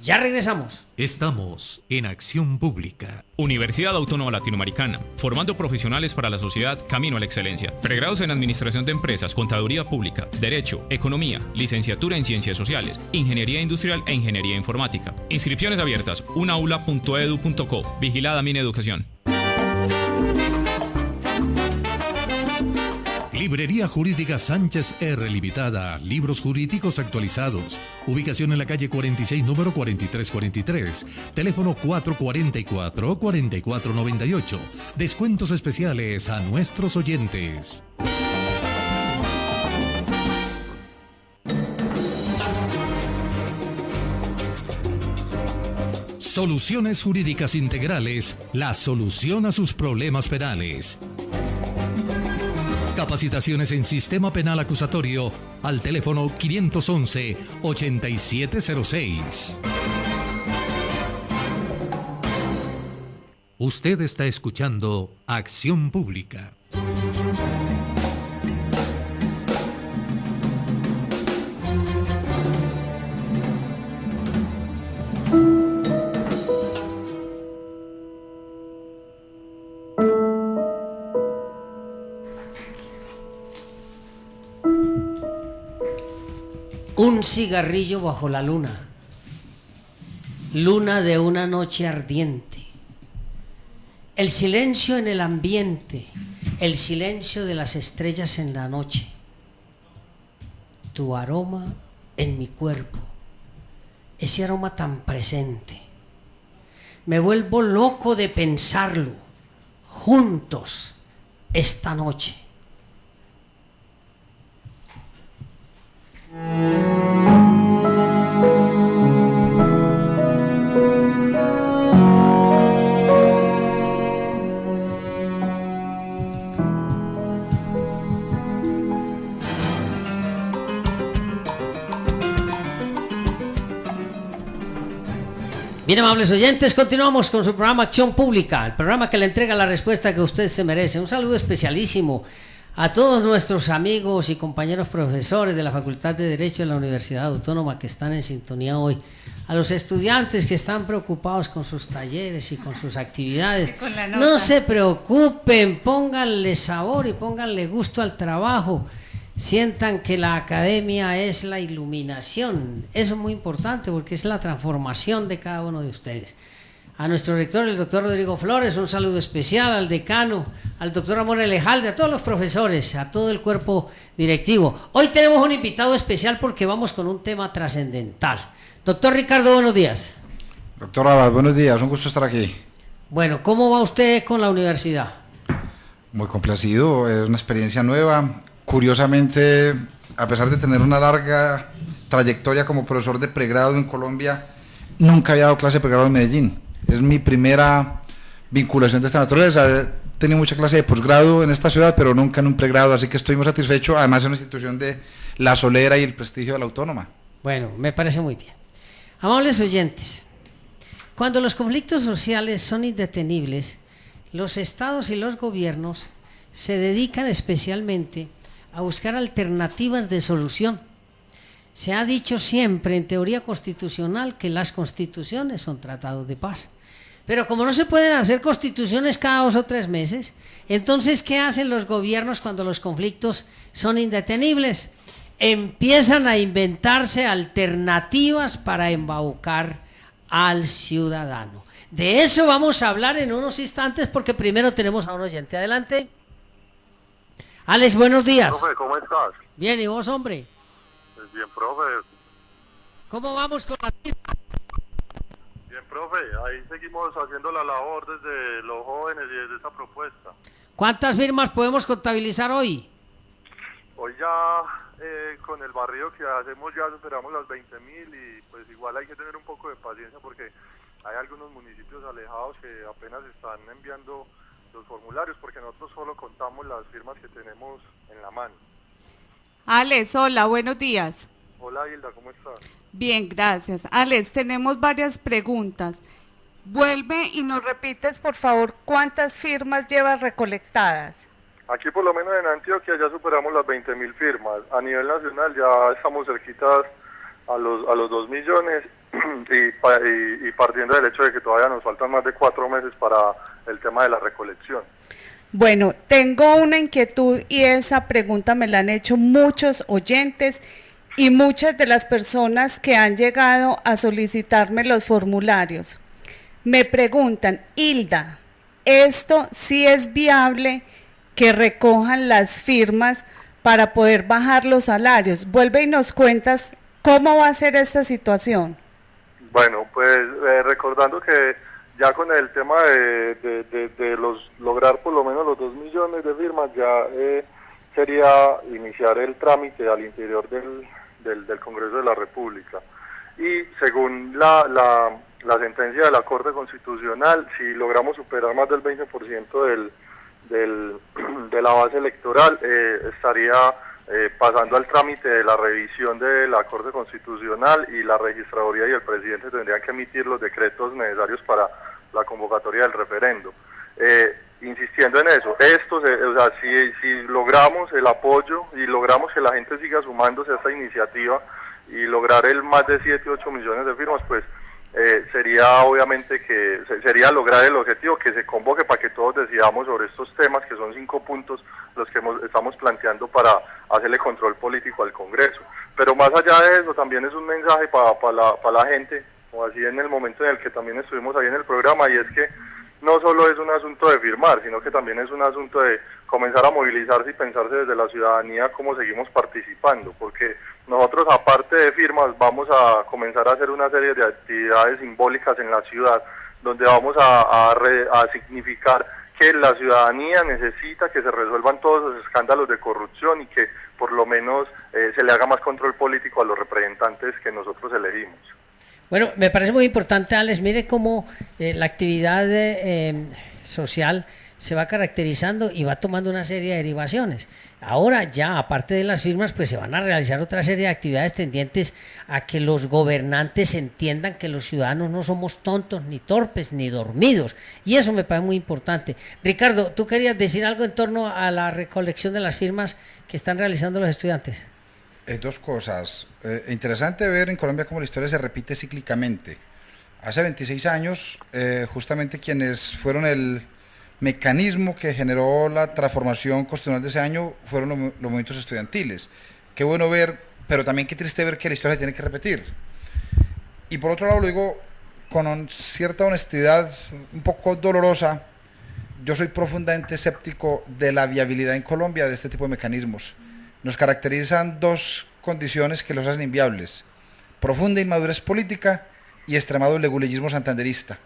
Ya regresamos. Estamos en Acción Pública. Universidad Autónoma Latinoamericana, formando profesionales para la sociedad camino a la excelencia. Pregrados en Administración de Empresas, Contaduría Pública, Derecho, Economía, Licenciatura en Ciencias Sociales, Ingeniería Industrial e Ingeniería Informática. Inscripciones abiertas, unaula.edu.co. Vigilada Mineducación. Librería Jurídica Sánchez R. Limitada. Libros jurídicos actualizados. Ubicación en la calle 46, número 4343. Teléfono 444-4498. Descuentos especiales a nuestros oyentes. Soluciones Jurídicas Integrales. La solución a sus problemas penales. Capacitaciones en Sistema Penal Acusatorio al teléfono 511-8706. Usted está escuchando Acción Pública. Un cigarrillo bajo la luna, luna de una noche ardiente, el silencio en el ambiente, el silencio de las estrellas en la noche, tu aroma en mi cuerpo, ese aroma tan presente, me vuelvo loco de pensarlo, juntos esta noche. Bien, amables oyentes, continuamos con su programa Acción Pública, el programa que le entrega la respuesta que usted se merece. Un saludo especialísimo a todos nuestros amigos y compañeros profesores de la Facultad de Derecho de la Universidad Autónoma que están en sintonía hoy, a los estudiantes que están preocupados con sus talleres y con sus actividades. No se preocupen, pónganle sabor y pónganle gusto al trabajo. Sientan que la academia es la iluminación. Eso es muy importante porque es la transformación de cada uno de ustedes. A nuestro rector, el doctor Rodrigo Flores, un saludo especial, al decano, al doctor Ramón Elejalde, a todos los profesores, a todo el cuerpo directivo. Hoy tenemos un invitado especial porque vamos con un tema trascendental. Doctor Ricardo, buenos días. Doctor Abad, buenos días, un gusto estar aquí. Bueno, ¿cómo va usted con la universidad? Muy complacido, es una experiencia nueva. Curiosamente, a pesar de tener una larga trayectoria como profesor de pregrado en Colombia, nunca había dado clase de pregrado en Medellín. Es mi primera vinculación de esta naturaleza. tenido mucha clase de posgrado en esta ciudad, pero nunca en un pregrado, así que estoy muy satisfecho, además es una institución de la solera y el prestigio de la Autónoma. Bueno, me parece muy bien. Amables oyentes, cuando los conflictos sociales son indetenibles, los estados y los gobiernos se dedican especialmente a buscar alternativas de solución. Se ha dicho siempre en teoría constitucional que las constituciones son tratados de paz. Pero como no se pueden hacer constituciones cada 2 o 3 meses, entonces, ¿qué hacen los gobiernos cuando los conflictos son indetenibles? Empiezan a inventarse alternativas para embaucar al ciudadano. De eso vamos a hablar en unos instantes, porque primero tenemos a un oyente. Adelante. Alex, buenos días. Profe, ¿cómo estás? Bien, ¿y vos, hombre? Pues bien, profe. ¿Cómo vamos con la firma? Bien, profe, ahí seguimos haciendo la labor desde los jóvenes y desde esa propuesta. ¿Cuántas firmas podemos contabilizar hoy? Hoy ya con el barrio que hacemos ya superamos las 20.000 y pues igual hay que tener un poco de paciencia porque hay algunos municipios alejados que apenas están enviando los formularios porque nosotros solo contamos las firmas que tenemos en la mano. Alex, hola, buenos días. Hola Hilda, ¿cómo estás? Bien, gracias. Alex, tenemos varias preguntas. Vuelve y nos repites, por favor, ¿cuántas firmas llevas recolectadas? Aquí por lo menos en Antioquia ya superamos las 20.000 firmas. A nivel nacional ya estamos cerquitas a los 2 millones y partiendo del hecho de que todavía nos faltan más de 4 meses para el tema de la recolección. Bueno, tengo una inquietud y esa pregunta me la han hecho muchos oyentes y muchas de las personas que han llegado a solicitarme los formularios. Me preguntan, Hilda, ¿esto sí es viable que recojan las firmas para poder bajar los salarios? Vuelve y nos cuentas cómo va a ser esta situación. Bueno, pues recordando que ya con el tema de lograr por lo menos los 2 millones de firmas, ya sería iniciar el trámite al interior del Congreso de la República. Y según la sentencia de la Corte Constitucional, si logramos superar más del 20% de la base electoral, estaría pasando al trámite de la revisión de la Corte Constitucional y la Registraduría y el presidente tendrían que emitir los decretos necesarios para la convocatoria del referendo. Insistiendo en eso, si logramos el apoyo y logramos que la gente siga sumándose a esta iniciativa y lograr el más de 7-8 millones de firmas, pues sería obviamente que sería lograr el objetivo que se convoque para que todos decidamos sobre estos temas, que son 5 puntos los que estamos planteando para hacerle control político al Congreso. Pero más allá de eso, también es un mensaje para la gente, o así en el momento en el que también estuvimos ahí en el programa, y es que no solo es un asunto de firmar, sino que también es un asunto de comenzar a movilizarse y pensarse desde la ciudadanía cómo seguimos participando, porque nosotros, aparte de firmas, vamos a comenzar a hacer una serie de actividades simbólicas en la ciudad, donde vamos a significar que la ciudadanía necesita que se resuelvan todos los escándalos de corrupción y que por lo menos se le haga más control político a los representantes que nosotros elegimos. Bueno, me parece muy importante, Alex, mire cómo la actividad social se va caracterizando y va tomando una serie de derivaciones. Ahora ya, aparte de las firmas, pues se van a realizar otra serie de actividades tendientes a que los gobernantes entiendan que los ciudadanos no somos tontos, ni torpes, ni dormidos. Y eso me parece muy importante. Ricardo, ¿tú querías decir algo en torno a la recolección de las firmas que están realizando los estudiantes? 2 cosas. Interesante ver en Colombia cómo la historia se repite cíclicamente. Hace 26 años, justamente quienes fueron el mecanismo que generó la transformación constitucional de ese año fueron los movimientos estudiantiles. Qué bueno ver, pero también qué triste ver que la historia se tiene que repetir. Y por otro lado, lo digo con cierta honestidad, un poco dolorosa, yo soy profundamente escéptico de la viabilidad en Colombia de este tipo de mecanismos. Nos caracterizan 2 condiciones que los hacen inviables: profunda inmadurez política y extremado leguleísmo santanderista.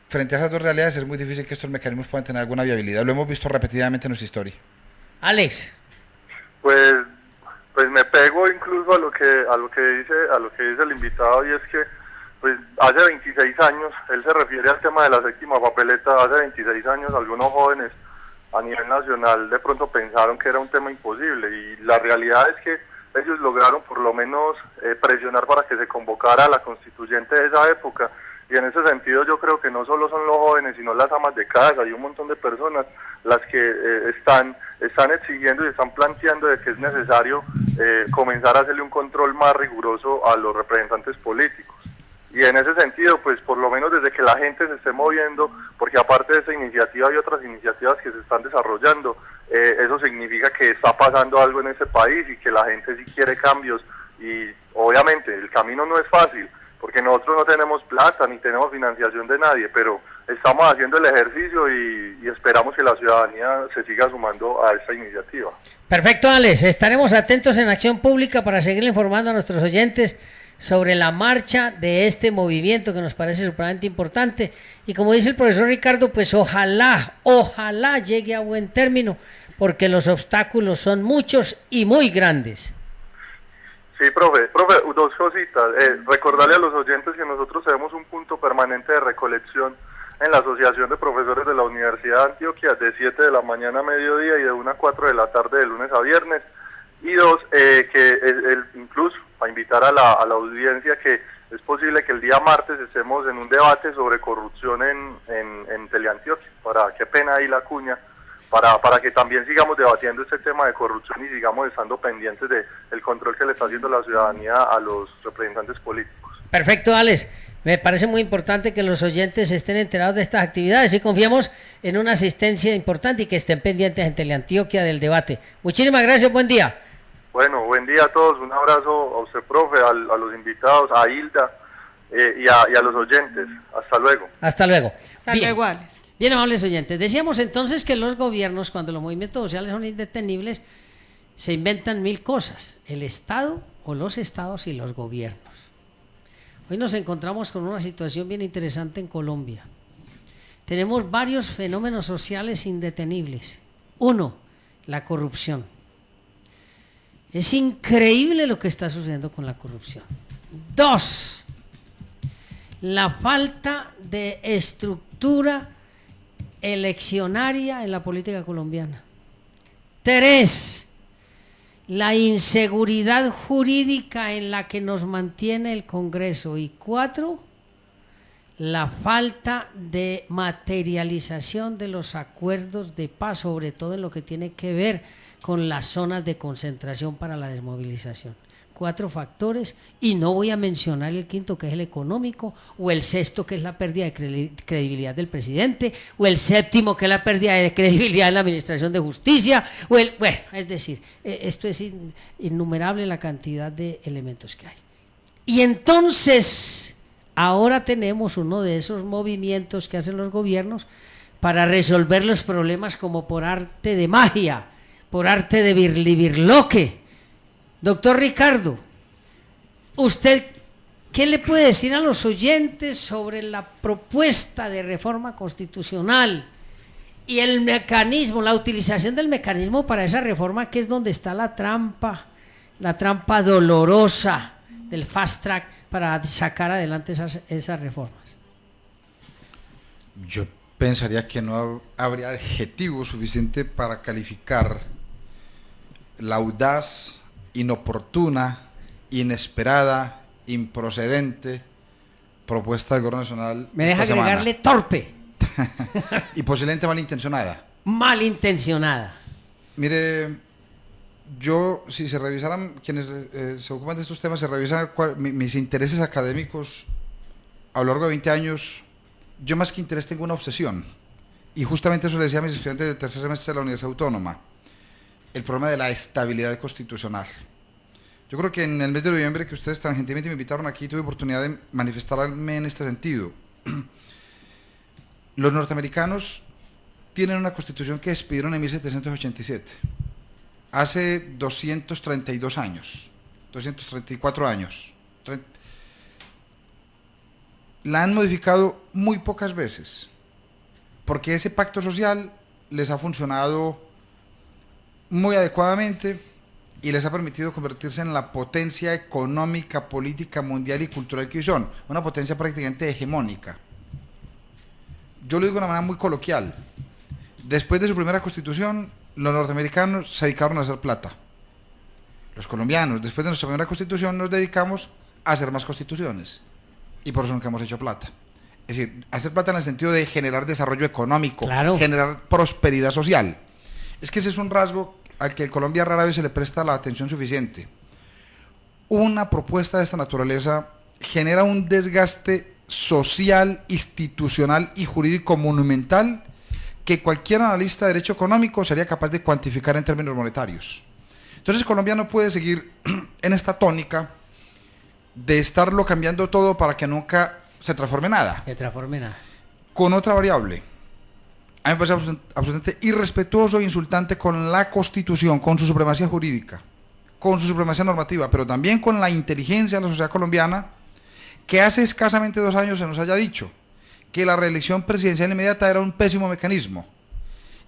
Frente a esas 2 realidades es muy difícil que estos mecanismos puedan tener alguna viabilidad. Lo hemos visto repetidamente en nuestra historia. Alex. Pues me pego incluso a lo que dice el invitado, y es que pues hace 26 años, él se refiere al tema de la 7ª papeleta. Hace 26 años algunos jóvenes a nivel nacional de pronto pensaron que era un tema imposible, y la realidad es que ellos lograron por lo menos presionar para que se convocara a la constituyente de esa época, y en ese sentido yo creo que no solo son los jóvenes, sino las amas de casa y un montón de personas las que están exigiendo y están planteando de que es necesario comenzar a hacerle un control más riguroso a los representantes políticos. Y en ese sentido, pues por lo menos desde que la gente se esté moviendo, porque aparte de esa iniciativa hay otras iniciativas que se están desarrollando, eso significa que está pasando algo en ese país y que la gente sí quiere cambios, y obviamente el camino no es fácil, porque nosotros no tenemos plata ni tenemos financiación de nadie, pero estamos haciendo el ejercicio y esperamos que la ciudadanía se siga sumando a esta iniciativa. Perfecto, Alex, estaremos atentos en Acción Pública para seguir informando a nuestros oyentes sobre la marcha de este movimiento que nos parece supremamente importante, y como dice el profesor Ricardo, pues ojalá llegue a buen término, porque los obstáculos son muchos y muy grandes. Sí, profe, dos cositas. Recordarle a los oyentes que nosotros tenemos un punto permanente de recolección en la Asociación de Profesores de la Universidad de Antioquia, de 7 de la mañana a mediodía y de 1 a 4 de la tarde de lunes a viernes. Y dos, incluso a invitar a la audiencia que es posible que el día martes estemos en un debate sobre corrupción en Teleantioquia, qué pena ahí la cuña, para que también sigamos debatiendo este tema de corrupción y sigamos estando pendientes del control que le está haciendo la ciudadanía a los representantes políticos. Perfecto, Alex. Me parece muy importante que los oyentes estén enterados de estas actividades y confiamos en una asistencia importante y que estén pendientes en Teleantioquia del debate. Muchísimas gracias, buen día. Bueno, buen día a todos, un abrazo a usted, profe, a los invitados, a Hilda y a los oyentes. Hasta luego. Hasta luego. Hasta luego, Alex. Bien, amables oyentes, decíamos entonces que los gobiernos, cuando los movimientos sociales son indetenibles, se inventan 1000 cosas, el Estado o los estados y los gobiernos. Hoy nos encontramos con una situación bien interesante en Colombia. Tenemos varios fenómenos sociales indetenibles. 1, la corrupción. Es increíble lo que está sucediendo con la corrupción. 2, la falta de estructura eleccionaria en la política colombiana. 3, la inseguridad jurídica en la que nos mantiene el Congreso. Y 4, la falta de materialización de los acuerdos de paz, sobre todo en lo que tiene que ver con las zonas de concentración para la desmovilización. 4 factores, y no voy a mencionar el quinto, que es el económico, o el sexto, que es la pérdida de credibilidad del presidente, o el séptimo, que es la pérdida de credibilidad en la administración de justicia, es decir, esto es innumerable la cantidad de elementos que hay. Y entonces, ahora tenemos uno de esos movimientos que hacen los gobiernos para resolver los problemas como por arte de magia, por arte de birlibirloque. Doctor Ricardo, ¿usted qué le puede decir a los oyentes sobre la propuesta de reforma constitucional y el mecanismo, la utilización del mecanismo para esa reforma, que es donde está la trampa dolorosa del fast track para sacar adelante esas reformas? Yo pensaría que no habría adjetivo suficiente para calificar la audaz, inoportuna, inesperada, improcedente propuesta del gobierno nacional. Me deja agregarle torpe. Y posiblemente malintencionada. Malintencionada. Mire, yo, si se revisaran, quienes se ocupan de estos temas, se revisan mis intereses académicos a lo largo de 20 años, yo más que interés tengo una obsesión. Y justamente eso le decía a mis estudiantes de tercer semestre de la Universidad Autónoma. El problema de la estabilidad constitucional. Yo creo que en el mes de noviembre, que ustedes tan gentilmente me invitaron aquí, tuve oportunidad de manifestarme en este sentido. Los norteamericanos tienen una constitución que expidieron en 1787, hace 232 años, 234 años. La han modificado muy pocas veces, porque ese pacto social les ha funcionado muy adecuadamente y les ha permitido convertirse en la potencia económica, política, mundial y cultural que hoy son, una potencia prácticamente hegemónica. Yo lo digo de una manera muy coloquial, Después de su primera constitución, los norteamericanos se dedicaron a hacer plata. Los colombianos, después de nuestra primera constitución, nos dedicamos a hacer más constituciones. Y por eso nunca hemos hecho plata. Es decir, hacer plata en el sentido de generar desarrollo económico, claro, generar prosperidad social. Es que ese es un rasgo al que en Colombia rara vez se le presta la atención suficiente. Una propuesta de esta naturaleza genera un desgaste social, institucional y jurídico monumental que cualquier analista de derecho económico sería capaz de cuantificar en términos monetarios. Entonces Colombia no puede seguir en esta tónica de estarlo cambiando todo para que nunca se transforme nada. Se transforme nada. Con otra variable, a mí me parece absolutamente irrespetuoso e insultante con la Constitución, con su supremacía jurídica, con su supremacía normativa, pero también con la inteligencia de la sociedad colombiana, que hace escasamente 2 años se nos haya dicho que la reelección presidencial inmediata era un pésimo mecanismo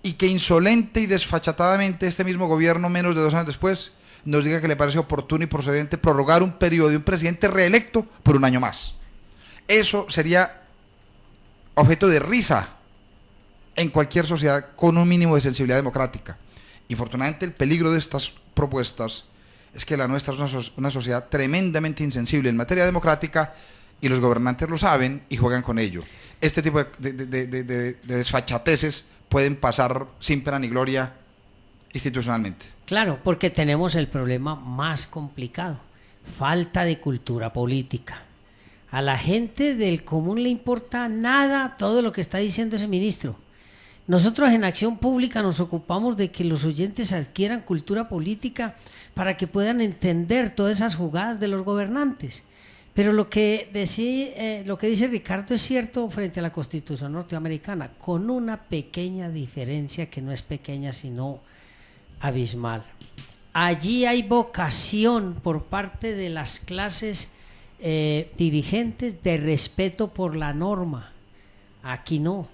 y que insolente y desfachatadamente este mismo gobierno, menos de 2 años después, nos diga que le parece oportuno y procedente prorrogar un periodo de un presidente reelecto por 1 año más. Eso sería objeto de risa en cualquier sociedad con un mínimo de sensibilidad democrática. Infortunadamente, el peligro de estas propuestas es que la nuestra es una sociedad tremendamente insensible en materia democrática y los gobernantes lo saben y juegan con ello. Este tipo de desfachateces pueden pasar sin pena ni gloria institucionalmente. Claro, porque tenemos el problema más complicado: falta de cultura política. A la gente del común le importa nada todo lo que está diciendo ese ministro. Nosotros en Acción Pública nos ocupamos de que los oyentes adquieran cultura política para que puedan entender todas esas jugadas de los gobernantes. Pero lo que dice Ricardo es cierto frente a la Constitución norteamericana, con una pequeña diferencia que no es pequeña sino abismal. Allí hay vocación por parte de las clases dirigentes de respeto por la norma. Aquí no.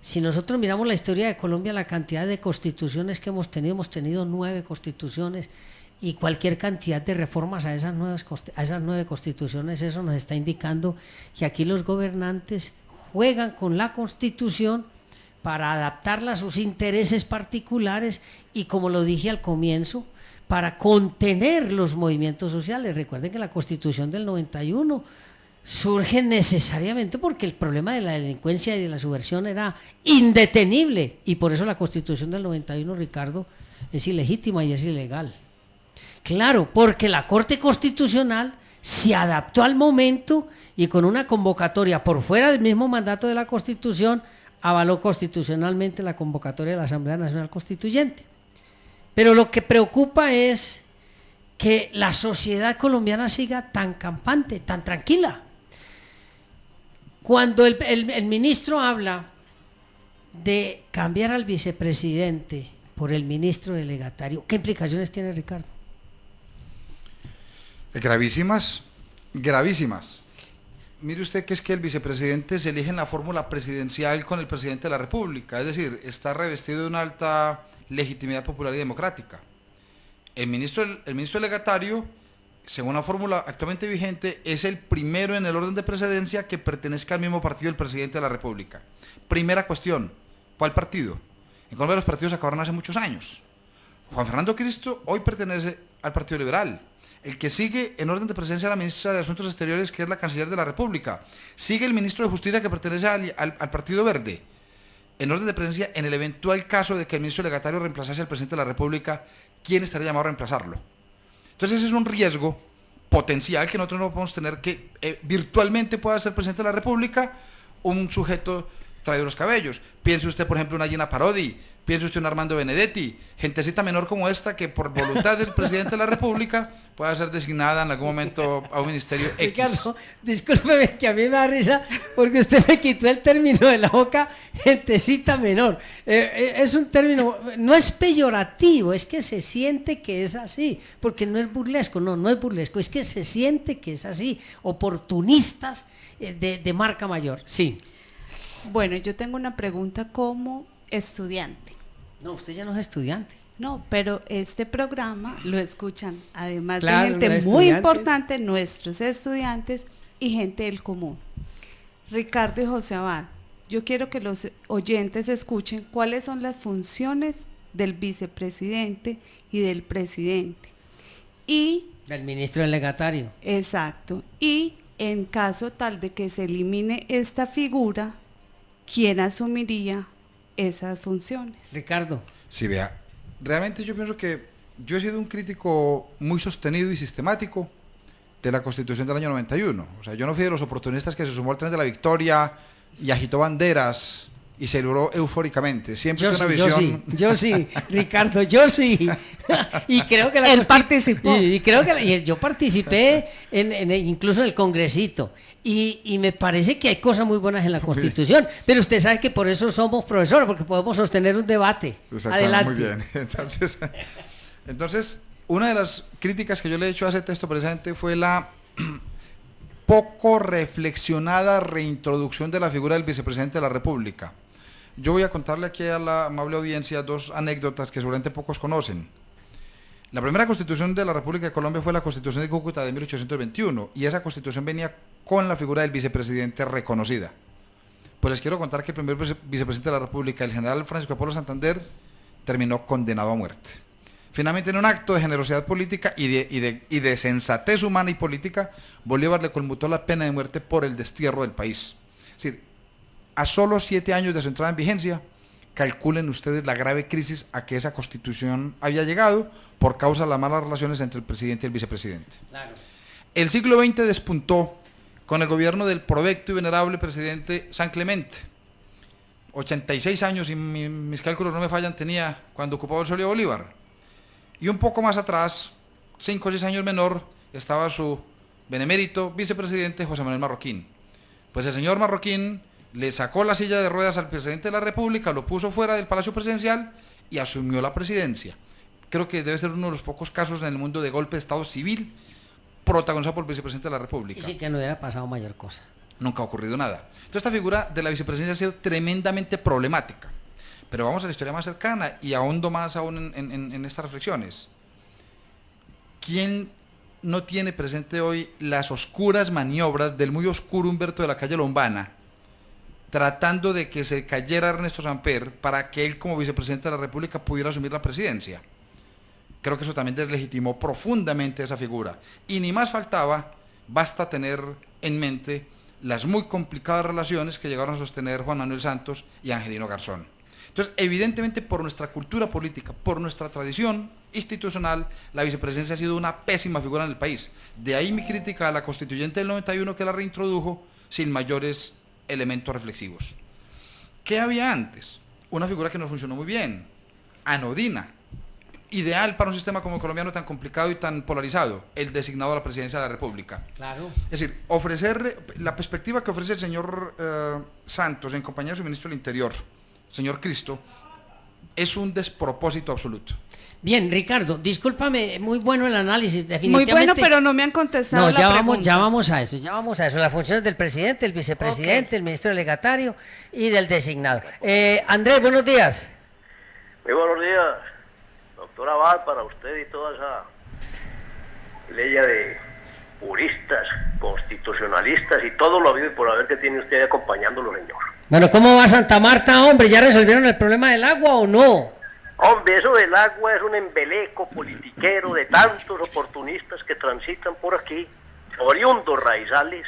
Si nosotros miramos la historia de Colombia, la cantidad de constituciones que hemos tenido 9 constituciones y cualquier cantidad de reformas a esas 9 constituciones, eso nos está indicando que aquí los gobernantes juegan con la Constitución para adaptarla a sus intereses particulares y, como lo dije al comienzo, para contener los movimientos sociales. Recuerden que la Constitución del 91 surge necesariamente porque el problema de la delincuencia y de la subversión era indetenible, y por eso la Constitución del 91, Ricardo, es ilegítima y es ilegal. Claro, porque la Corte Constitucional se adaptó al momento y con una convocatoria por fuera del mismo mandato de la Constitución avaló constitucionalmente la convocatoria de la Asamblea Nacional Constituyente. Pero lo que preocupa es que la sociedad colombiana siga tan campante, tan tranquila. Cuando el ministro habla de cambiar al vicepresidente por el ministro delegatario, ¿qué implicaciones tiene, Ricardo? Gravísimas, gravísimas. Mire usted que es que el vicepresidente se elige en la fórmula presidencial con el presidente de la República, es decir, está revestido de una alta legitimidad popular y democrática. El ministro delegatario, según la fórmula actualmente vigente, es el primero en el orden de precedencia que pertenezca al mismo partido del presidente de la República. Primera cuestión, ¿cuál partido? En Colombia los partidos se acabaron hace muchos años. Juan Fernando Cristo hoy pertenece al Partido Liberal. El que sigue en orden de presidencia es la ministra de Asuntos Exteriores, que es la canciller de la República. Sigue el ministro de Justicia, que pertenece al Partido Verde. En orden de presencia, en el eventual caso de que el ministro delegatario reemplazase al presidente de la República, ¿quién estaría llamado a reemplazarlo? Entonces ese es un riesgo potencial que nosotros no podemos tener, que virtualmente pueda ser presidente de la República un sujeto traído de los cabellos. Piense usted, por ejemplo, una Gina Parodi, piense usted un Armando Benedetti, gentecita menor como esta que por voluntad del presidente de la República pueda ser designada en algún momento a un ministerio X. Ricardo, discúlpeme que a mí me da risa porque usted me quitó el término de la boca, gentecita menor. Es un término, no es peyorativo, es que se siente que es así, porque no es burlesco, no es burlesco, es que se siente que es así, oportunistas de marca mayor, sí. Bueno, yo tengo una pregunta como estudiante. No, usted ya no es estudiante. No, pero este programa lo escuchan, además claro, de gente muy importante, nuestros estudiantes y gente del común. Ricardo y José Abad, yo quiero que los oyentes escuchen cuáles son las funciones del vicepresidente y del presidente. Y del ministro delegatario. Exacto. Y en caso tal de que se elimine esta figura, ¿quién asumiría esas funciones? Ricardo. Sí, vea, realmente yo pienso que yo he sido un crítico muy sostenido y sistemático de la Constitución del año 91. O sea, yo no fui de los oportunistas que se sumó al tren de la victoria y agitó banderas y celebró eufóricamente. Siempre una visión. Yo sí, Ricardo, yo sí. Y creo que él participó. Y creo que yo participé incluso en el Congresito. Y me parece que hay cosas muy buenas en la Constitución. Pero usted sabe que por eso somos profesores, porque podemos sostener un debate. Adelante. Muy bien. Entonces, una de las críticas que yo le he hecho a ese texto precisamente fue la poco reflexionada reintroducción de la figura del vicepresidente de la República. Yo voy a contarle aquí a la amable audiencia dos anécdotas que seguramente pocos conocen. La primera constitución de la República de Colombia fue la Constitución de Cúcuta de 1821 y esa constitución venía con la figura del vicepresidente reconocida. Pues les quiero contar que el primer vicepresidente de la República, el general Francisco de Polo Santander, terminó condenado a muerte. Finalmente, en un acto de generosidad política y de sensatez humana y política, Bolívar le conmutó la pena de muerte por el destierro del país. Es decir, a solo 7 años de su entrada en vigencia, calculen ustedes la grave crisis a que esa constitución había llegado por causa de las malas relaciones entre el presidente y el vicepresidente. Claro. El siglo XX despuntó con el gobierno del provecto y venerable presidente San Clemente. 86 años, y mis cálculos no me fallan, tenía cuando ocupaba el Solio Bolívar. Y un poco más atrás, 5 o 6 años menor, estaba su benemérito vicepresidente José Manuel Marroquín. Pues el señor Marroquín le sacó la silla de ruedas al presidente de la República, lo puso fuera del Palacio Presidencial y asumió la presidencia. Creo que debe ser uno de los pocos casos en el mundo de golpe de Estado civil protagonizado por el vicepresidente de la República. Y sí que no hubiera pasado mayor cosa. Nunca ha ocurrido nada. Entonces esta figura de la vicepresidencia ha sido tremendamente problemática. Pero vamos a la historia más cercana y ahondo más aún en estas reflexiones. ¿Quién no tiene presente hoy las oscuras maniobras del muy oscuro Humberto de la Calle Lombana, tratando de que se cayera Ernesto Samper para que él como vicepresidente de la República pudiera asumir la presidencia? Creo que eso también deslegitimó profundamente esa figura. Y ni más faltaba, basta tener en mente las muy complicadas relaciones que llegaron a sostener Juan Manuel Santos y Angelino Garzón. Entonces, evidentemente, por nuestra cultura política, por nuestra tradición institucional, la vicepresidencia ha sido una pésima figura en el país. De ahí mi crítica a la constituyente del 91 que la reintrodujo sin mayores elementos reflexivos. ¿Qué había antes? Una figura que nos funcionó muy bien, anodina, ideal para un sistema como el colombiano tan complicado y tan polarizado, el designado a la presidencia de la República. Claro. Es decir, ofrecer la perspectiva que ofrece el señor Santos en compañía de su ministro del Interior, señor Cristo, es un despropósito absoluto. Bien, Ricardo, discúlpame, muy bueno el análisis, definitivamente. Muy bueno, pero no me han contestado ya vamos a eso, las funciones del presidente, el vicepresidente, okay, el ministro delegatario y del designado. Andrés, buenos días. Muy buenos días, doctor Abad, para usted y toda esa ley de juristas, constitucionalistas y todo lo habido y por haber que tiene usted acompañándolo, señor. Bueno, ¿cómo va Santa Marta, hombre? ¿Ya resolvieron el problema del agua o no? Hombre, eso del agua es un embeleco politiquero de tantos oportunistas que transitan por aquí, oriundos raizales,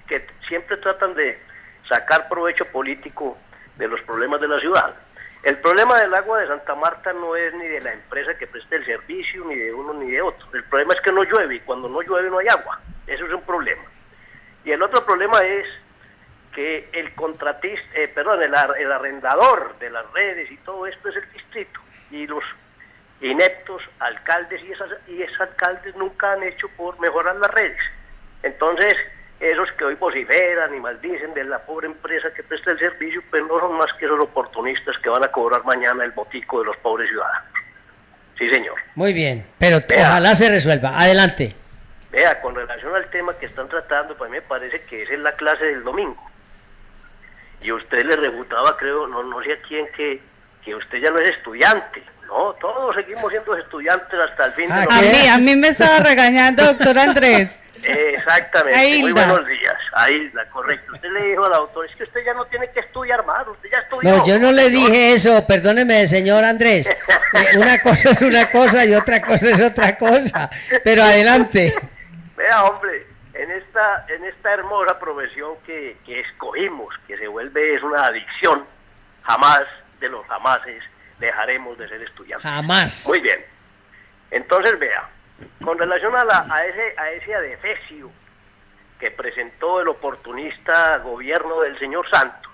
que siempre tratan de sacar provecho político de los problemas de la ciudad. El problema del agua de Santa Marta no es ni de la empresa que presta el servicio, ni de uno ni de otro. El problema es que no llueve y cuando no llueve no hay agua. Eso es un problema. Y el otro problema es que el contratista, el arrendador de las redes y todo esto es el distrito. Y los ineptos alcaldes y exalcaldes nunca han hecho por mejorar las redes. Entonces, esos que hoy vociferan y maldicen de la pobre empresa que presta el servicio, pues no son más que esos oportunistas que van a cobrar mañana el botico de los pobres ciudadanos. Sí, señor. Muy bien, pero ojalá se resuelva. Adelante. Vea, con relación al tema que están tratando, pues a mí me parece que esa es la clase del domingo. Y usted le refutaba, creo, no sé a quién, que usted ya no es estudiante. No, todos seguimos siendo estudiantes hasta el fin de A mí me estaba regañando, doctor Andrés. Exactamente, muy buenos días. A Hilda, correcto. Usted le dijo al autor, es que usted ya no tiene que estudiar más, usted ya estudió. No, yo no le dije eso, perdóneme, señor Andrés. Una cosa es una cosa y otra cosa es otra cosa. Pero adelante. Vea, hombre, en esta hermosa profesión que escogimos, que se vuelve es una adicción, jamás de los jamases dejaremos de ser estudiantes. Jamás. Muy bien. Entonces, vea, con relación a ese adefesio que presentó el oportunista gobierno del señor Santos,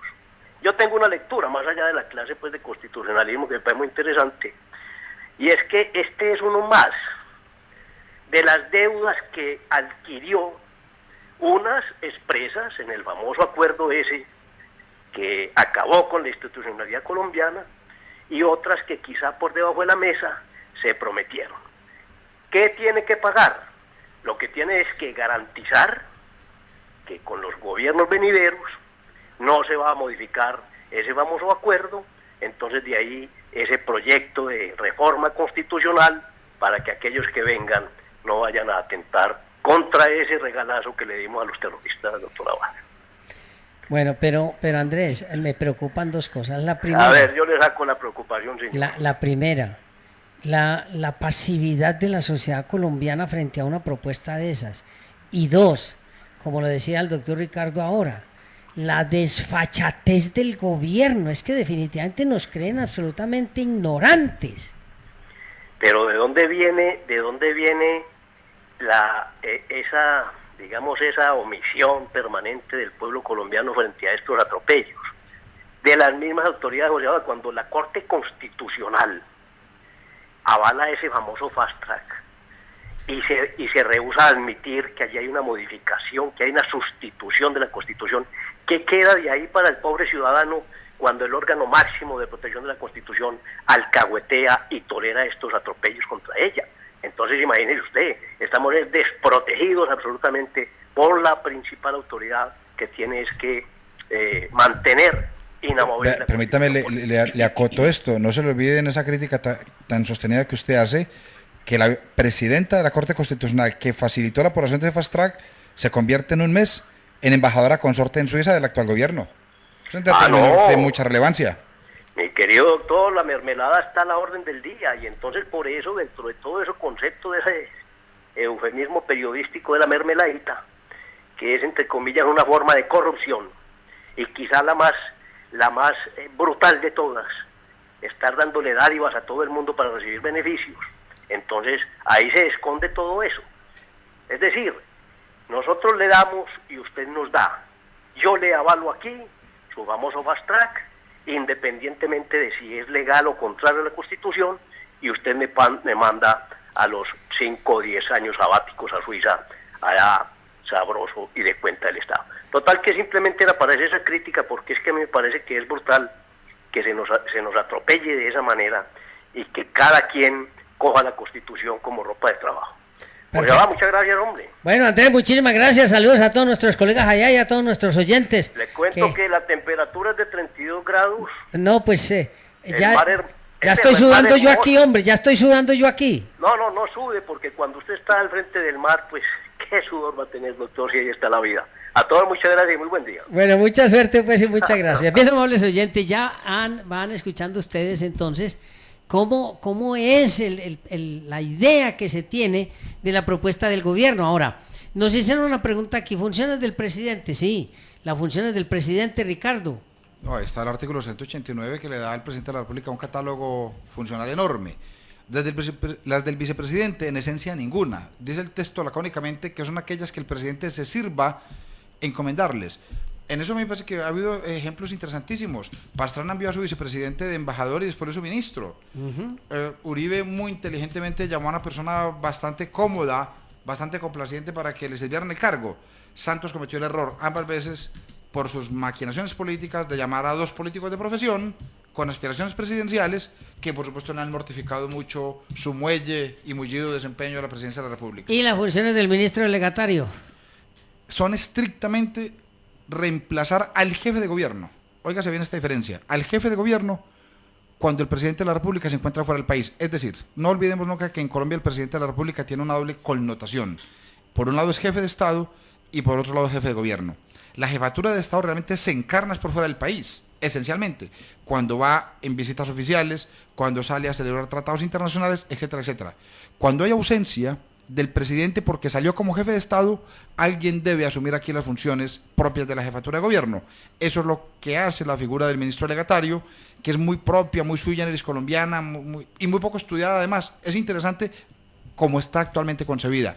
yo tengo una lectura, más allá de la clase pues de constitucionalismo, que me parece muy interesante, y es que este es uno más de las deudas que adquirió, unas expresas en el famoso acuerdo ese que acabó con la institucionalidad colombiana, y otras que quizá por debajo de la mesa se prometieron. ¿Qué tiene que pagar? Lo que tiene es que garantizar que con los gobiernos venideros no se va a modificar ese famoso acuerdo, entonces de ahí ese proyecto de reforma constitucional para que aquellos que vengan no vayan a atentar contra ese regalazo que le dimos a los terroristas, doctor Abad. Bueno, pero Andrés, me preocupan dos cosas. La primera, a ver, yo le saco la preocupación, señor. La primera, la pasividad de la sociedad colombiana frente a una propuesta de esas. Y dos, como lo decía el doctor Ricardo ahora, la desfachatez del gobierno. Es que definitivamente nos creen absolutamente ignorantes. Pero ¿de dónde viene esa omisión permanente del pueblo colombiano frente a estos atropellos? De las mismas autoridades, cuando la Corte Constitucional avala ese famoso fast track y se rehúsa a admitir que allí hay una modificación, que hay una sustitución de la Constitución, ¿qué queda de ahí para el pobre ciudadano cuando el órgano máximo de protección de la Constitución alcahuetea y tolera estos atropellos contra ella? Entonces imagínese usted, estamos desprotegidos absolutamente por la principal autoridad que tiene es que mantener inamovible. Permítame, le acoto esto, no se le olvide en esa crítica tan sostenida que usted hace, que la presidenta de la Corte Constitucional que facilitó la aprobación de Fast Track se convierte en un mes en embajadora consorte en Suiza del actual gobierno. Es un dato de mucha relevancia. Mi querido doctor, la mermelada está a la orden del día y entonces por eso, dentro de todo ese concepto de ese eufemismo periodístico de la mermeladita, que es entre comillas una forma de corrupción y quizá la más brutal de todas, estar dándole dádivas a todo el mundo para recibir beneficios, entonces ahí se esconde todo eso. Es decir, nosotros le damos y usted nos da. Yo le avalo aquí su famoso fast track, independientemente de si es legal o contrario a la Constitución, y usted me manda a los 5 o 10 años sabáticos a Suiza, allá sabroso y de cuenta del Estado. Total que simplemente era para hacer esa crítica, porque es que me parece que es brutal que se nos atropelle de esa manera y que cada quien coja la Constitución como ropa de trabajo. Pues ya va, muchas gracias, hombre. Bueno, Andrés, muchísimas gracias. Saludos a todos nuestros colegas allá y a todos nuestros oyentes. Le cuento que la temperatura es de 32 grados. No, pues ya estoy sudando yo aquí, hombre, ya estoy sudando yo aquí. No sude, porque cuando usted está al frente del mar, pues, ¿qué sudor va a tener, doctor, si ahí está la vida? A todos muchas gracias y muy buen día. Bueno, mucha suerte, pues, y muchas gracias. Bien, amables oyentes, ya van escuchando ustedes entonces cómo es la idea que se tiene de la propuesta del gobierno. Ahora, nos hicieron una pregunta aquí, ¿funciones del presidente? Sí, las funciones del presidente, Ricardo. No, está el artículo 189 que le da al presidente de la República un catálogo funcional enorme. Las del vicepresidente, en esencia ninguna. Dice el texto lacónicamente que son aquellas que el presidente se sirva encomendarles. En eso me parece que ha habido ejemplos interesantísimos. Pastrana envió a su vicepresidente de embajador y después de su ministro. Uribe muy inteligentemente llamó a una persona bastante cómoda, bastante complaciente para que le sirvieran el cargo. Santos cometió el error ambas veces por sus maquinaciones políticas de llamar a dos políticos de profesión con aspiraciones presidenciales que por supuesto le han mortificado mucho su muelle y mullido desempeño de la presidencia de la República. ¿Y las funciones del ministro delegatario? Son estrictamente reemplazar al jefe de gobierno. Óigase bien esta diferencia. Al jefe de gobierno cuando el presidente de la República se encuentra fuera del país. Es decir, no olvidemos nunca que en Colombia el presidente de la República tiene una doble connotación. Por un lado es jefe de Estado y por otro lado es jefe de gobierno. La jefatura de Estado realmente se encarna por fuera del país, esencialmente, cuando va en visitas oficiales, cuando sale a celebrar tratados internacionales, etcétera, etcétera. Cuando hay ausencia del presidente porque salió como jefe de Estado, alguien debe asumir aquí las funciones propias de la jefatura de gobierno. Eso es lo que hace la figura del ministro legatario, que es muy propia, muy sui generis colombiana y muy poco estudiada además. Es interesante cómo está actualmente concebida,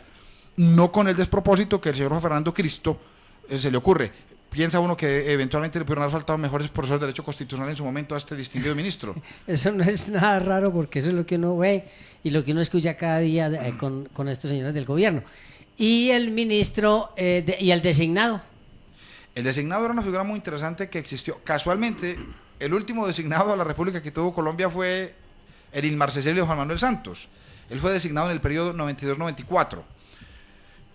no con el despropósito que el señor Juan Fernando Cristo se le ocurre. Piensa uno que eventualmente le pudieron haber faltado mejores profesores de Derecho Constitucional en su momento a este distinguido ministro. Eso no es nada raro porque eso es lo que uno ve y lo que uno escucha cada día con estos señores del gobierno. Y el ministro y el designado. El designado era una figura muy interesante que existió. Casualmente, el último designado a la República que tuvo Colombia fue el inmarcesible Juan Manuel Santos. Él fue designado en el periodo 92-94.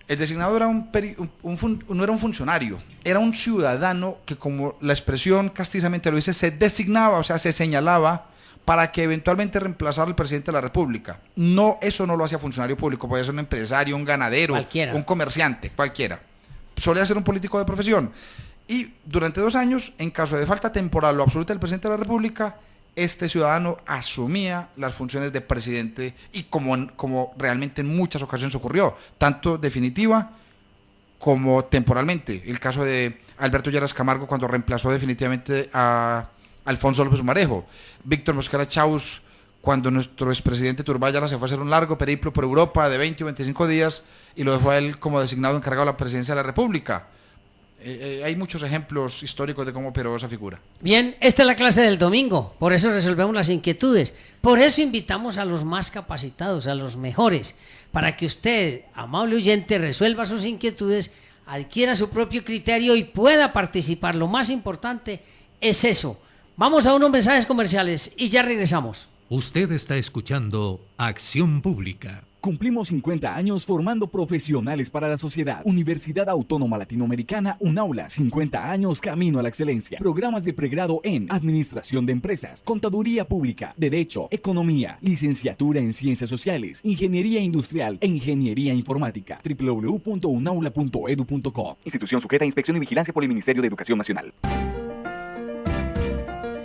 El designado era no era un funcionario, era un ciudadano que, como la expresión castizamente lo dice, se designaba, o sea, se señalaba para que eventualmente reemplazara al presidente de la República. No, eso no lo hacía funcionario público, podía ser un empresario, un ganadero, cualquiera, un comerciante, cualquiera. Solía ser un político de profesión. Y durante 2 años, en caso de falta temporal o absoluta del presidente de la República, este ciudadano asumía las funciones de presidente y como realmente en muchas ocasiones ocurrió, tanto definitiva como temporalmente. El caso de Alberto Lleras Camargo cuando reemplazó definitivamente a Alfonso López Marejo, Víctor Mosquera Chaus cuando nuestro expresidente Turbayala se fue a hacer un largo periplo por Europa de 20 o 25 días y lo dejó a él como designado encargado de la presidencia de la República. Hay muchos ejemplos históricos de cómo operó esa figura. Bien, esta es la clase del domingo, por eso resolvemos las inquietudes, por eso invitamos a los más capacitados, a los mejores, para que usted, amable oyente, resuelva sus inquietudes, adquiera su propio criterio y pueda participar. Lo más importante es eso. Vamos a unos mensajes comerciales y ya regresamos. Usted está escuchando Acción Pública. Cumplimos 50 años formando profesionales para la sociedad. Universidad Autónoma Latinoamericana, UNAULA, 50 años camino a la excelencia. Programas de pregrado en Administración de Empresas, Contaduría Pública, Derecho, Economía, Licenciatura en Ciencias Sociales, Ingeniería Industrial e Ingeniería Informática. www.unaula.edu.co. Institución sujeta a inspección y vigilancia por el Ministerio de Educación Nacional.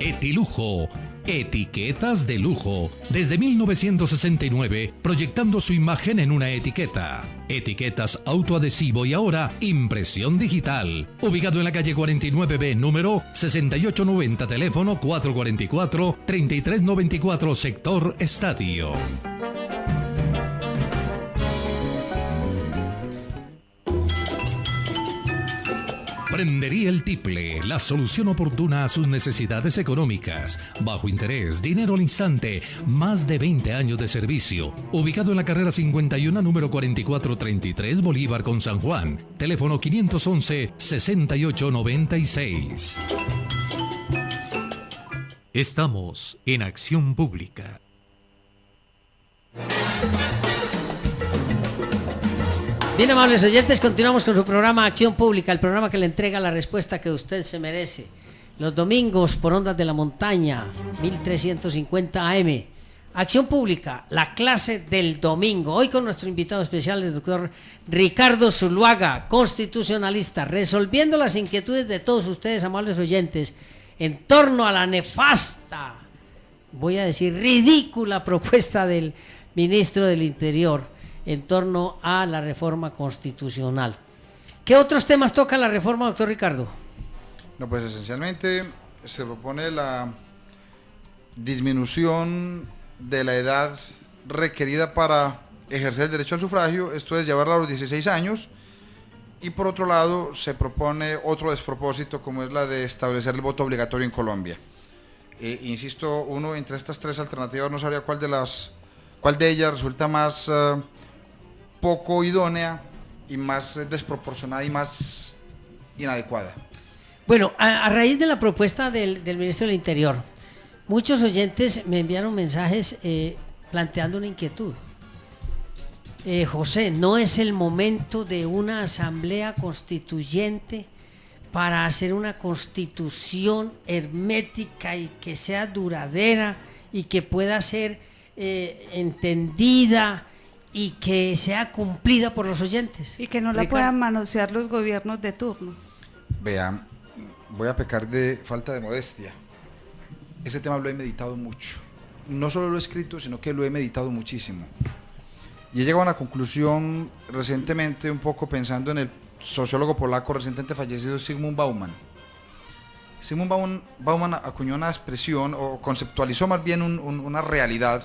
Etilujo, etiquetas de lujo, desde 1969, proyectando su imagen en una etiqueta. Etiquetas autoadhesivo y ahora impresión digital. Ubicado en la calle 49B, número 6890, teléfono 444-3394, sector Estadio. Prendería El Tiple, la solución oportuna a sus necesidades económicas. Bajo interés, dinero al instante, más de 20 años de servicio. Ubicado en la carrera 51, número 4433, Bolívar con San Juan. Teléfono 511-6896. Estamos en Acción Pública. Bien, amables oyentes, continuamos con su programa Acción Pública, el programa que le entrega la respuesta que usted se merece. Los domingos por Ondas de la Montaña, 1350 AM. Acción Pública, la clase del domingo. Hoy con nuestro invitado especial, el doctor Ricardo Zuluaga, constitucionalista, resolviendo las inquietudes de todos ustedes, amables oyentes, en torno a la nefasta, voy a decir ridícula propuesta del ministro del Interior en torno a la reforma constitucional. ¿Qué otros temas toca la reforma, doctor Ricardo? No, pues esencialmente se propone la disminución de la edad requerida para ejercer el derecho al sufragio, esto es llevarla a los 16 años, y por otro lado se propone otro despropósito como es la de establecer el voto obligatorio en Colombia. Insisto, uno entre estas tres alternativas no sabría cuál de ellas resulta más poco idónea y más desproporcionada y más inadecuada. Bueno, a raíz de la propuesta del ministro del Interior, muchos oyentes me enviaron mensajes planteando una inquietud. José, ¿no es el momento de una asamblea constituyente para hacer una constitución hermética y que sea duradera y que pueda ser entendida y que sea cumplida por los oyentes. Y que no la Ricardo. puedan manosear los gobiernos de turno. Vean, voy a pecar de falta de modestia. Ese tema lo he meditado mucho. No solo lo he escrito, sino que lo he meditado muchísimo. Y he llegado a una conclusión recientemente, un poco pensando en el sociólogo polaco recientemente fallecido Zygmunt Bauman. Zygmunt Bauman acuñó una expresión, o conceptualizó más bien una realidad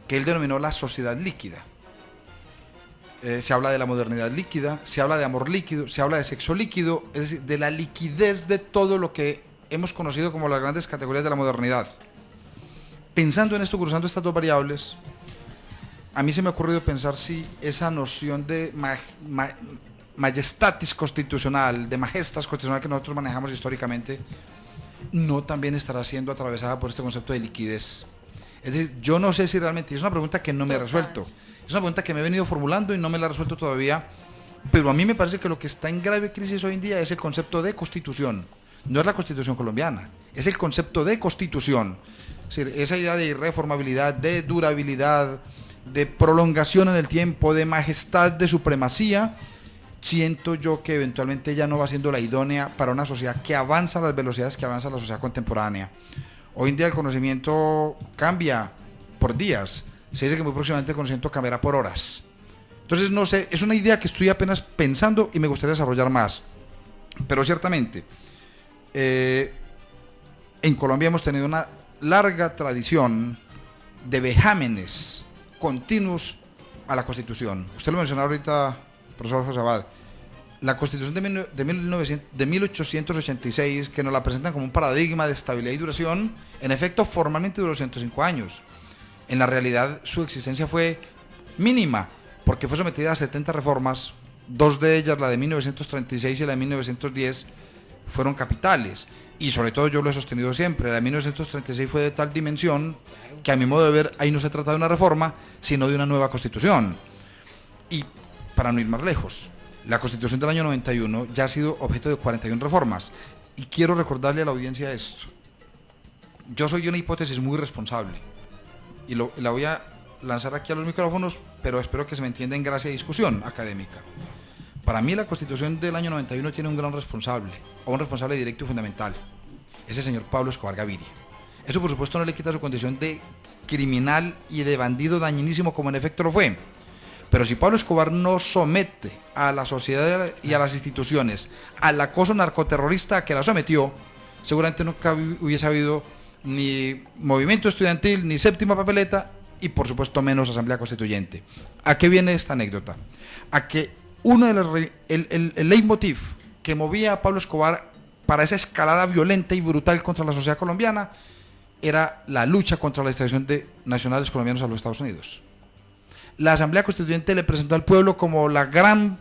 que él denominó la sociedad líquida. Se habla de la modernidad líquida, se habla de amor líquido, se habla de sexo líquido, es decir, de la liquidez de todo lo que hemos conocido como las grandes categorías de la modernidad. Pensando en esto, cruzando estas dos variables, a mí se me ha ocurrido pensar si esa noción de majestatis constitucional, de majestas constitucional que nosotros manejamos históricamente, no también estará siendo atravesada por este concepto de liquidez. Es decir, yo no sé si realmente, es una pregunta que no me he resuelto, es una pregunta que me he venido formulando y no me la he resuelto todavía, pero a mí me parece que lo que está en grave crisis hoy en día es el concepto de constitución. No es la constitución colombiana, es el concepto de constitución. Es decir, esa idea de irreformabilidad, de durabilidad, de prolongación en el tiempo, de majestad, de supremacía, siento yo que eventualmente ya no va siendo la idónea para una sociedad que avanza a las velocidades que avanza la sociedad contemporánea. Hoy en día el conocimiento cambia por días, se dice que muy próximamente el conocimiento cambiará por horas. Entonces no sé, es una idea que estoy apenas pensando y me gustaría desarrollar más, pero ciertamente en Colombia hemos tenido una larga tradición de vejámenes continuos a la Constitución. Usted lo mencionó ahorita, profesor José Abad. La Constitución de 1886, que nos la presentan como un paradigma de estabilidad y duración, en efecto formalmente duró 105 años. En la realidad su existencia fue mínima, porque fue sometida a 70 reformas, dos de ellas, la de 1936 y la de 1910, fueron capitales. Y sobre todo yo lo he sostenido siempre, la de 1936 fue de tal dimensión que a mi modo de ver ahí no se trata de una reforma, sino de una nueva Constitución. Y para no ir más lejos, la Constitución del año 91 ya ha sido objeto de 41 reformas. Y quiero recordarle a la audiencia esto. Yo soy una hipótesis muy responsable y la voy a lanzar aquí a los micrófonos, pero espero que se me entienda en gracia de discusión académica. Para mí la Constitución del año 91 tiene un gran responsable, o un responsable directo y fundamental, es el señor Pablo Escobar Gaviria. Eso por supuesto no le quita su condición de criminal y de bandido dañinísimo, como en efecto lo fue. Pero si Pablo Escobar no somete a la sociedad y a las instituciones al acoso narcoterrorista a que la sometió, seguramente nunca hubiese habido ni movimiento estudiantil, ni séptima papeleta, y por supuesto menos asamblea constituyente. ¿A qué viene esta anécdota? A que uno de el leitmotiv que movía a Pablo Escobar para esa escalada violenta y brutal contra la sociedad colombiana era la lucha contra la extradición de nacionales colombianos a los Estados Unidos. La Asamblea Constituyente le presentó al pueblo como la gran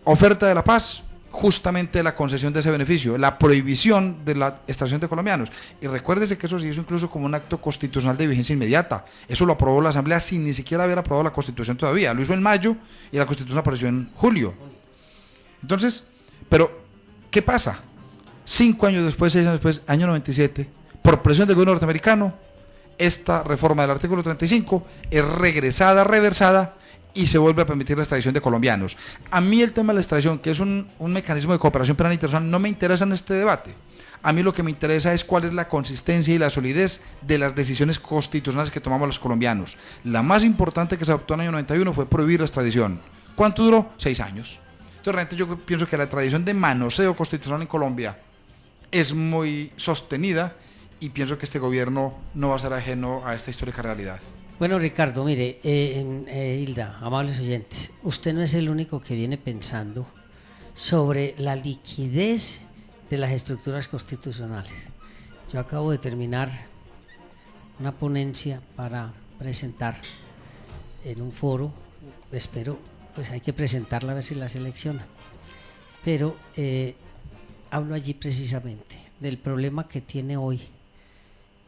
oferta de la paz, justamente la concesión de ese beneficio, la prohibición de la extradición de colombianos. Y recuérdese que eso se hizo incluso como un acto constitucional de vigencia inmediata. Eso lo aprobó la Asamblea sin ni siquiera haber aprobado la Constitución todavía. Lo hizo en mayo y la Constitución apareció en julio. Entonces, pero, ¿qué pasa? 5 años después, 6 años después, año 97, por presión del gobierno norteamericano, esta reforma del artículo 35 es regresada, reversada, y se vuelve a permitir la extradición de colombianos. A mí el tema de la extradición, que es un mecanismo de cooperación penal internacional, no me interesa en este debate. A mí lo que me interesa es cuál es la consistencia y la solidez de las decisiones constitucionales que tomamos los colombianos. La más importante que se adoptó en el año 91 fue prohibir la extradición. ¿Cuánto duró? 6 años. Entonces realmente yo pienso que la tradición de manoseo constitucional en Colombia es muy sostenida, y pienso que este gobierno no va a ser ajeno a esta histórica realidad. Bueno, Ricardo, mire, Hilda, amables oyentes, usted no es el único que viene pensando sobre la liquidez de las estructuras constitucionales. Yo acabo de terminar una ponencia para presentar en un foro, espero, pues hay que presentarla a ver si la seleccionan, pero hablo allí precisamente del problema que tiene hoy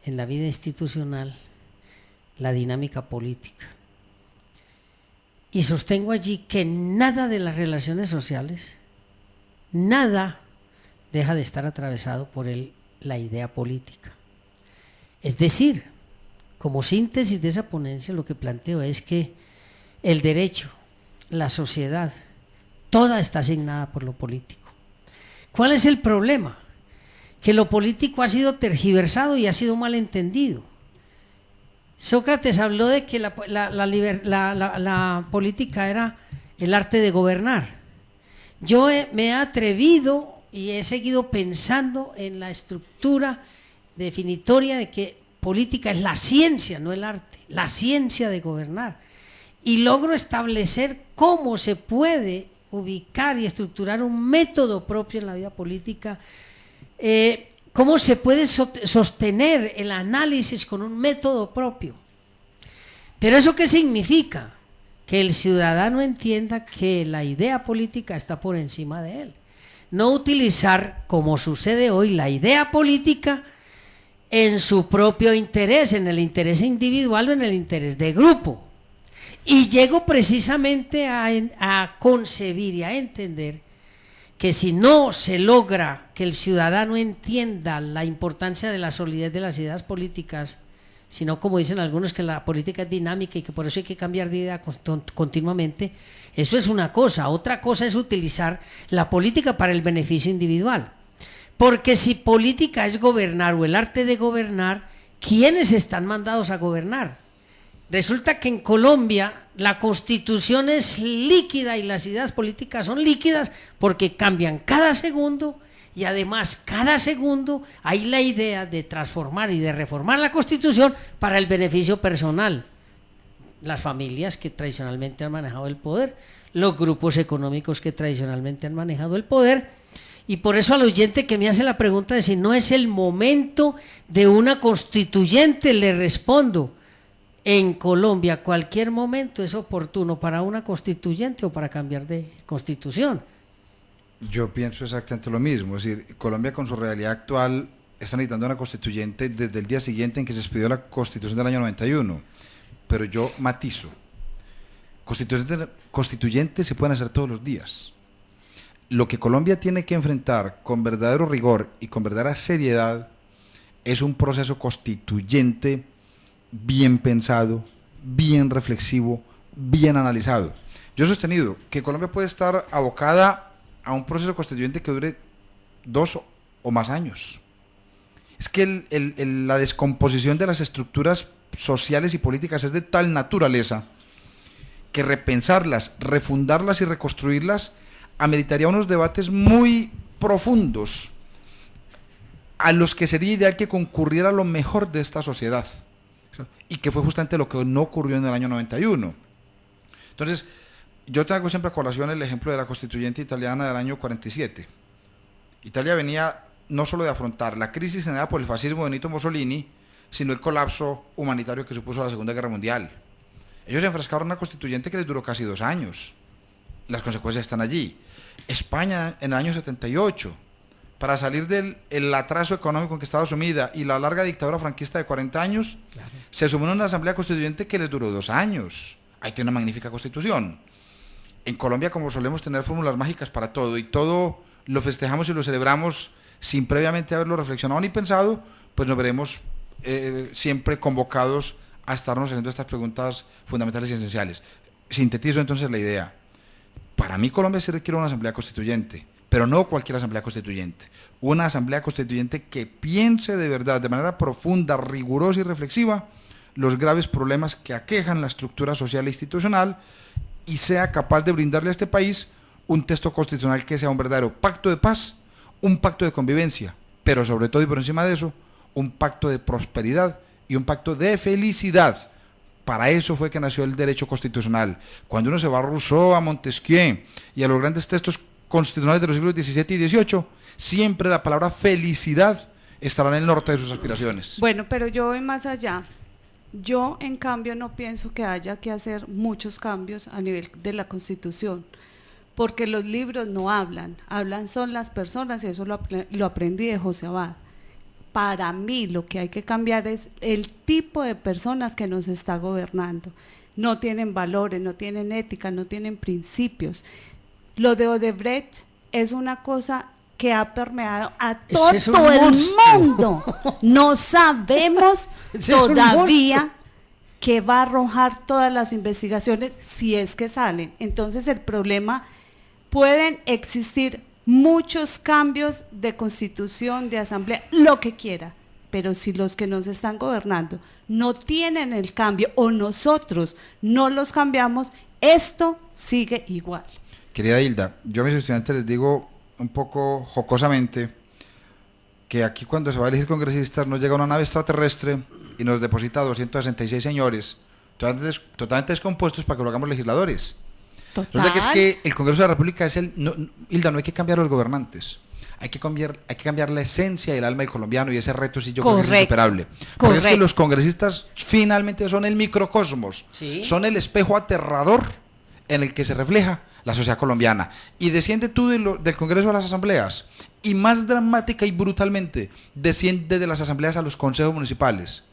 en la vida institucional la dinámica política. Y sostengo allí que nada de las relaciones sociales, nada deja de estar atravesado por la idea política. Es decir, como síntesis de esa ponencia, lo que planteo es que el derecho, la sociedad, toda está asignada por lo político. ¿Cuál es el problema? Que lo político ha sido tergiversado y ha sido mal entendido. Sócrates habló de que la política era el arte de gobernar. Yo me he atrevido y he seguido pensando en la estructura definitoria de que política es la ciencia, no el arte, la ciencia de gobernar. Y logro establecer cómo se puede ubicar y estructurar un método propio en la vida política, cómo se puede sostener el análisis con un método propio. ¿Pero eso qué significa? Que el ciudadano entienda que la idea política está por encima de él. No utilizar, como sucede hoy, la idea política en su propio interés, en el interés individual o en el interés de grupo. Y llego precisamente a concebir y a entender que si no se logra que el ciudadano entienda la importancia de la solidez de las ideas políticas, sino como dicen algunos que la política es dinámica y que por eso hay que cambiar de idea continuamente, eso es una cosa. Otra cosa es utilizar la política para el beneficio individual. Porque si política es gobernar o el arte de gobernar, ¿quiénes están mandados a gobernar? Resulta que en Colombia la constitución es líquida y las ideas políticas son líquidas porque cambian cada segundo y además cada segundo hay la idea de transformar y de reformar la constitución para el beneficio personal. Las familias que tradicionalmente han manejado el poder, los grupos económicos que tradicionalmente han manejado el poder. Y por eso al oyente que me hace la pregunta de si no es el momento de una constituyente, le respondo: en Colombia cualquier momento es oportuno para una constituyente o para cambiar de constitución. Yo pienso exactamente lo mismo, es decir, Colombia con su realidad actual está necesitando una constituyente desde el día siguiente en que se expidió la constitución del año 91, pero yo matizo, constituyentes se pueden hacer todos los días. Lo que Colombia tiene que enfrentar con verdadero rigor y con verdadera seriedad es un proceso constituyente bien pensado, bien reflexivo, bien analizado. Yo he sostenido que Colombia puede estar abocada a un proceso constituyente que dure 2 o más años. Es que la descomposición de las estructuras sociales y políticas es de tal naturaleza que repensarlas, refundarlas y reconstruirlas ameritaría unos debates muy profundos a los que sería ideal que concurriera lo mejor de esta sociedad, y que fue justamente lo que no ocurrió en el año 91. Entonces, yo traigo siempre a colación el ejemplo de la constituyente italiana del año 47. Italia venía no solo de afrontar la crisis generada por el fascismo de Benito Mussolini, sino el colapso humanitario que supuso la Segunda Guerra Mundial. Ellos se enfrascaron en una constituyente que les duró casi 2 años. Las consecuencias están allí. España en el año 78, para salir del atraso económico en que estaba sumida y la larga dictadura franquista de 40 años, claro, se sumó en una asamblea constituyente que les duró 2 años. Ahí tiene una magnífica constitución. En Colombia, como solemos tener fórmulas mágicas para todo, y todo lo festejamos y lo celebramos sin previamente haberlo reflexionado ni pensado, pues nos veremos siempre convocados a estarnos haciendo estas preguntas fundamentales y esenciales. Sintetizo entonces la idea. Para mí Colombia sí requiere una asamblea constituyente, pero no cualquier asamblea constituyente. Una asamblea constituyente que piense de verdad, de manera profunda, rigurosa y reflexiva, los graves problemas que aquejan la estructura social e institucional, y sea capaz de brindarle a este país un texto constitucional que sea un verdadero pacto de paz, un pacto de convivencia, pero sobre todo y por encima de eso, un pacto de prosperidad y un pacto de felicidad. Para eso fue que nació el derecho constitucional. Cuando uno se va a Rousseau, a Montesquieu y a los grandes textos constitucionales de los siglos XVII y XVIII, siempre la palabra felicidad estará en el norte de sus aspiraciones. Bueno, pero yo voy más allá. Yo, en cambio, no pienso que haya que hacer muchos cambios a nivel de la Constitución, porque los libros no hablan son las personas, y eso lo aprendí de José Abad. Para mí lo que hay que cambiar es el tipo de personas que nos está gobernando. No tienen valores, no tienen ética, no tienen principios. Lo de Odebrecht es una cosa que ha permeado a Ese es un todo el monstruo. mundo. No sabemos Ese es un todavía que va a arrojar todas las investigaciones si es que salen. Entonces el problema, pueden existir muchos cambios de constitución, de asamblea, lo que quiera, pero si los que nos están gobernando no tienen el cambio o nosotros no los cambiamos, esto sigue igual. Querida Hilda, yo a mis estudiantes les digo un poco jocosamente que aquí cuando se va a elegir congresistas nos llega una nave extraterrestre y nos deposita 266 señores totalmente descompuestos para que lo hagamos legisladores. Resulta que es que el Congreso de la República es Hilda, no hay que cambiar a los gobernantes. Hay que cambiar la esencia y el alma del colombiano, y ese reto sí yo creo que es insuperable. Porque es que los congresistas finalmente son el microcosmos, ¿sí? Son el espejo aterrador en el que se refleja la sociedad colombiana. Y desciende tú del Congreso a las asambleas, y más dramática y brutalmente desciende de las asambleas a los consejos municipales.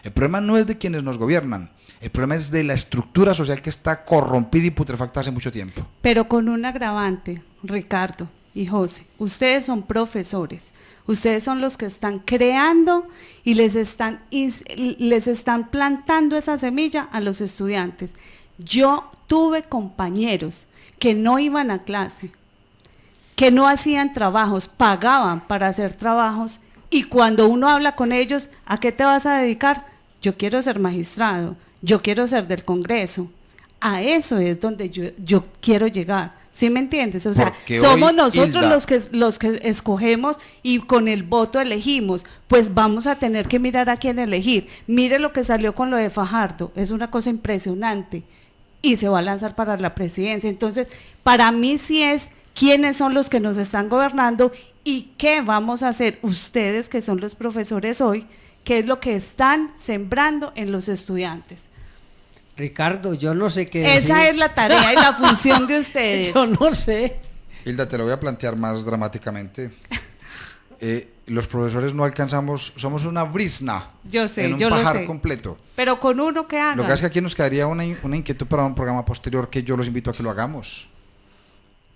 El problema no es de quienes nos gobiernan, el problema es de la estructura social que está corrompida y putrefacta hace mucho tiempo. Pero con un agravante, Ricardo y José, ustedes son profesores, ustedes son los que están creando y les están plantando esa semilla a los estudiantes. Yo tuve compañeros que no iban a clase, que no hacían trabajos, pagaban para hacer trabajos, y cuando uno habla con ellos, ¿a qué te vas a dedicar? Yo quiero ser magistrado, yo quiero ser del Congreso. A eso es donde yo quiero llegar. ¿Sí me entiendes? O sea, porque somos nosotros, Hilda, los que escogemos y con el voto elegimos. Pues vamos a tener que mirar a quién elegir. Mire lo que salió con lo de Fajardo, es una cosa impresionante, y se va a lanzar para la presidencia. Entonces, para mí sí es quiénes son los que nos están gobernando y qué vamos a hacer ustedes, que son los profesores hoy, qué es lo que están sembrando en los estudiantes. Ricardo, yo no sé qué decir. Esa es la tarea y la función de ustedes. Yo no sé. Hilda, te lo voy a plantear más dramáticamente. Los profesores no alcanzamos, somos una brisna. Yo sé, en un yo pajar lo sé. Completo. Pero con uno que haga. Lo que es que aquí nos quedaría una inquietud para un programa posterior que yo los invito a que lo hagamos.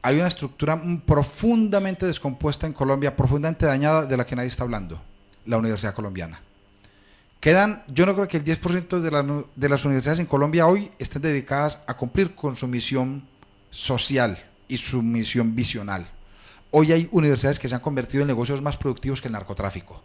Hay una estructura profundamente descompuesta en Colombia, profundamente dañada, de la que nadie está hablando: la Universidad Colombiana. Yo no creo que el 10% de las universidades en Colombia hoy estén dedicadas a cumplir con su misión social y su misión visional. Hoy hay universidades que se han convertido en negocios más productivos que el narcotráfico.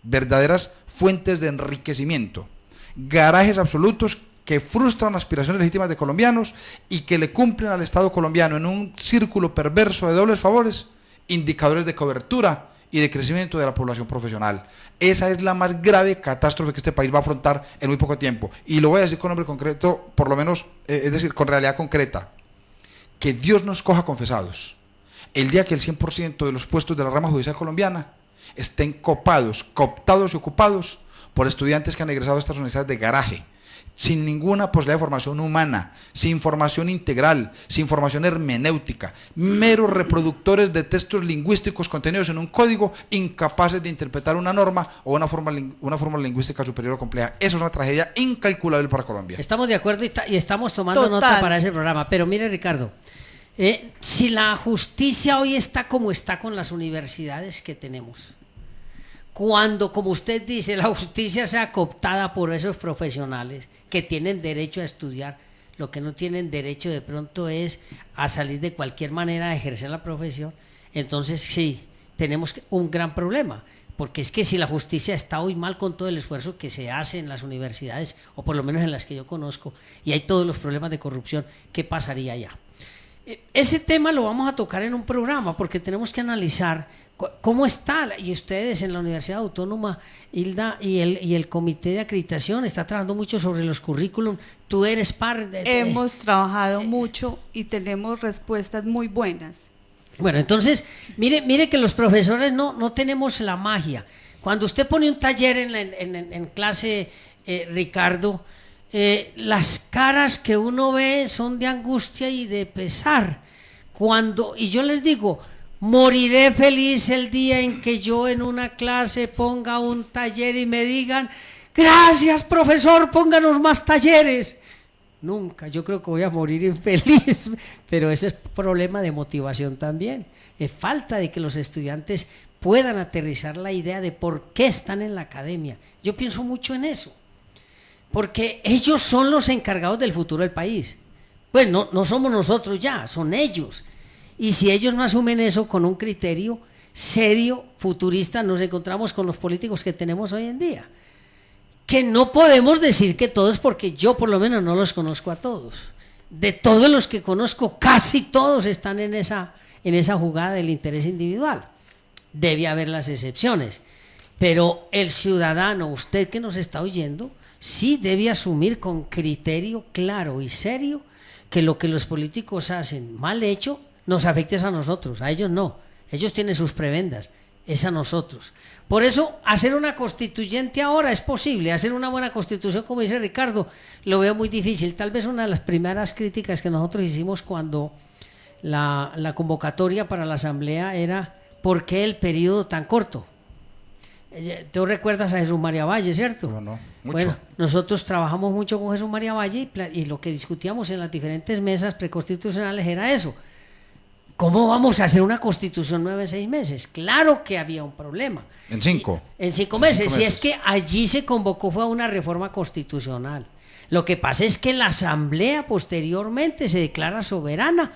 Verdaderas fuentes de enriquecimiento. Garajes absolutos que frustran aspiraciones legítimas de colombianos y que le cumplen al Estado colombiano, en un círculo perverso de dobles favores, indicadores de cobertura y de crecimiento de la población profesional. Esa es la más grave catástrofe que este país va a afrontar en muy poco tiempo. Y lo voy a decir con nombre concreto, por lo menos, es decir, con realidad concreta. Que Dios nos coja confesados el día que el 100% de los puestos de la rama judicial colombiana estén cooptados y ocupados por estudiantes que han egresado a estas universidades de garaje, sin ninguna posibilidad de formación humana, sin formación integral, sin formación hermenéutica, meros reproductores de textos lingüísticos contenidos en un código, incapaces de interpretar una norma o una forma lingüística superior o compleja. Eso es una tragedia incalculable para Colombia. Estamos de acuerdo y estamos tomando nota para ese programa. Pero mire, Ricardo, si la justicia hoy está como está con las universidades que tenemos, cuando, como usted dice, la justicia sea cooptada por esos profesionales que tienen derecho a estudiar, lo que no tienen derecho de pronto es a salir de cualquier manera a ejercer la profesión, entonces sí, tenemos un gran problema, porque es que si la justicia está hoy mal con todo el esfuerzo que se hace en las universidades, o por lo menos en las que yo conozco, y hay todos los problemas de corrupción, ¿qué pasaría allá? Ese tema lo vamos a tocar en un programa, porque tenemos que analizar cómo está, y ustedes en la Universidad Autónoma, Hilda, y el comité de acreditación está trabajando mucho sobre los currículum. Tú eres parte de... Hemos trabajado mucho y tenemos respuestas muy buenas. Bueno, entonces, mire que los profesores no tenemos la magia. Cuando usted pone un taller en clase, Ricardo, las caras que uno ve son de angustia y de pesar. Y yo les digo, moriré feliz el día en que yo en una clase ponga un taller y me digan: gracias, profesor, pónganos más talleres. nunca. Yo creo que voy a morir infeliz, pero ese es problema de motivación también. Es falta de que los estudiantes puedan aterrizar la idea de por qué están en la academia. Yo pienso mucho en eso, porque ellos son los encargados del futuro del país. Pues no somos nosotros ya, son ellos. Y si ellos no asumen eso con un criterio serio, futurista, nos encontramos con los políticos que tenemos hoy en día. Que no podemos decir que todos, porque yo por lo menos no los conozco a todos. De todos los que conozco, casi todos están en esa jugada del interés individual. Debe haber las excepciones. Pero el ciudadano, usted que nos está oyendo, sí debe asumir con criterio claro y serio que lo que los políticos hacen mal hecho nos afecta a nosotros, a ellos no. Ellos tienen sus prebendas, es a nosotros. Por eso, hacer una constituyente ahora es posible. Hacer una buena constitución, como dice Ricardo, lo veo muy difícil. Tal vez una de las primeras críticas que nosotros hicimos cuando la convocatoria para la asamblea era ¿por qué el periodo tan corto? Tú recuerdas a Jesús María Valle, ¿cierto? No, mucho. Bueno, nosotros trabajamos mucho con Jesús María Valle y lo que discutíamos en las diferentes mesas preconstitucionales era eso. ¿Cómo vamos a hacer una constitución nueva en 6 meses? Claro que había un problema. ¿En 5? En 5 meses. Y es que allí se convocó fue a una reforma constitucional. Lo que pasa es que la asamblea posteriormente se declara soberana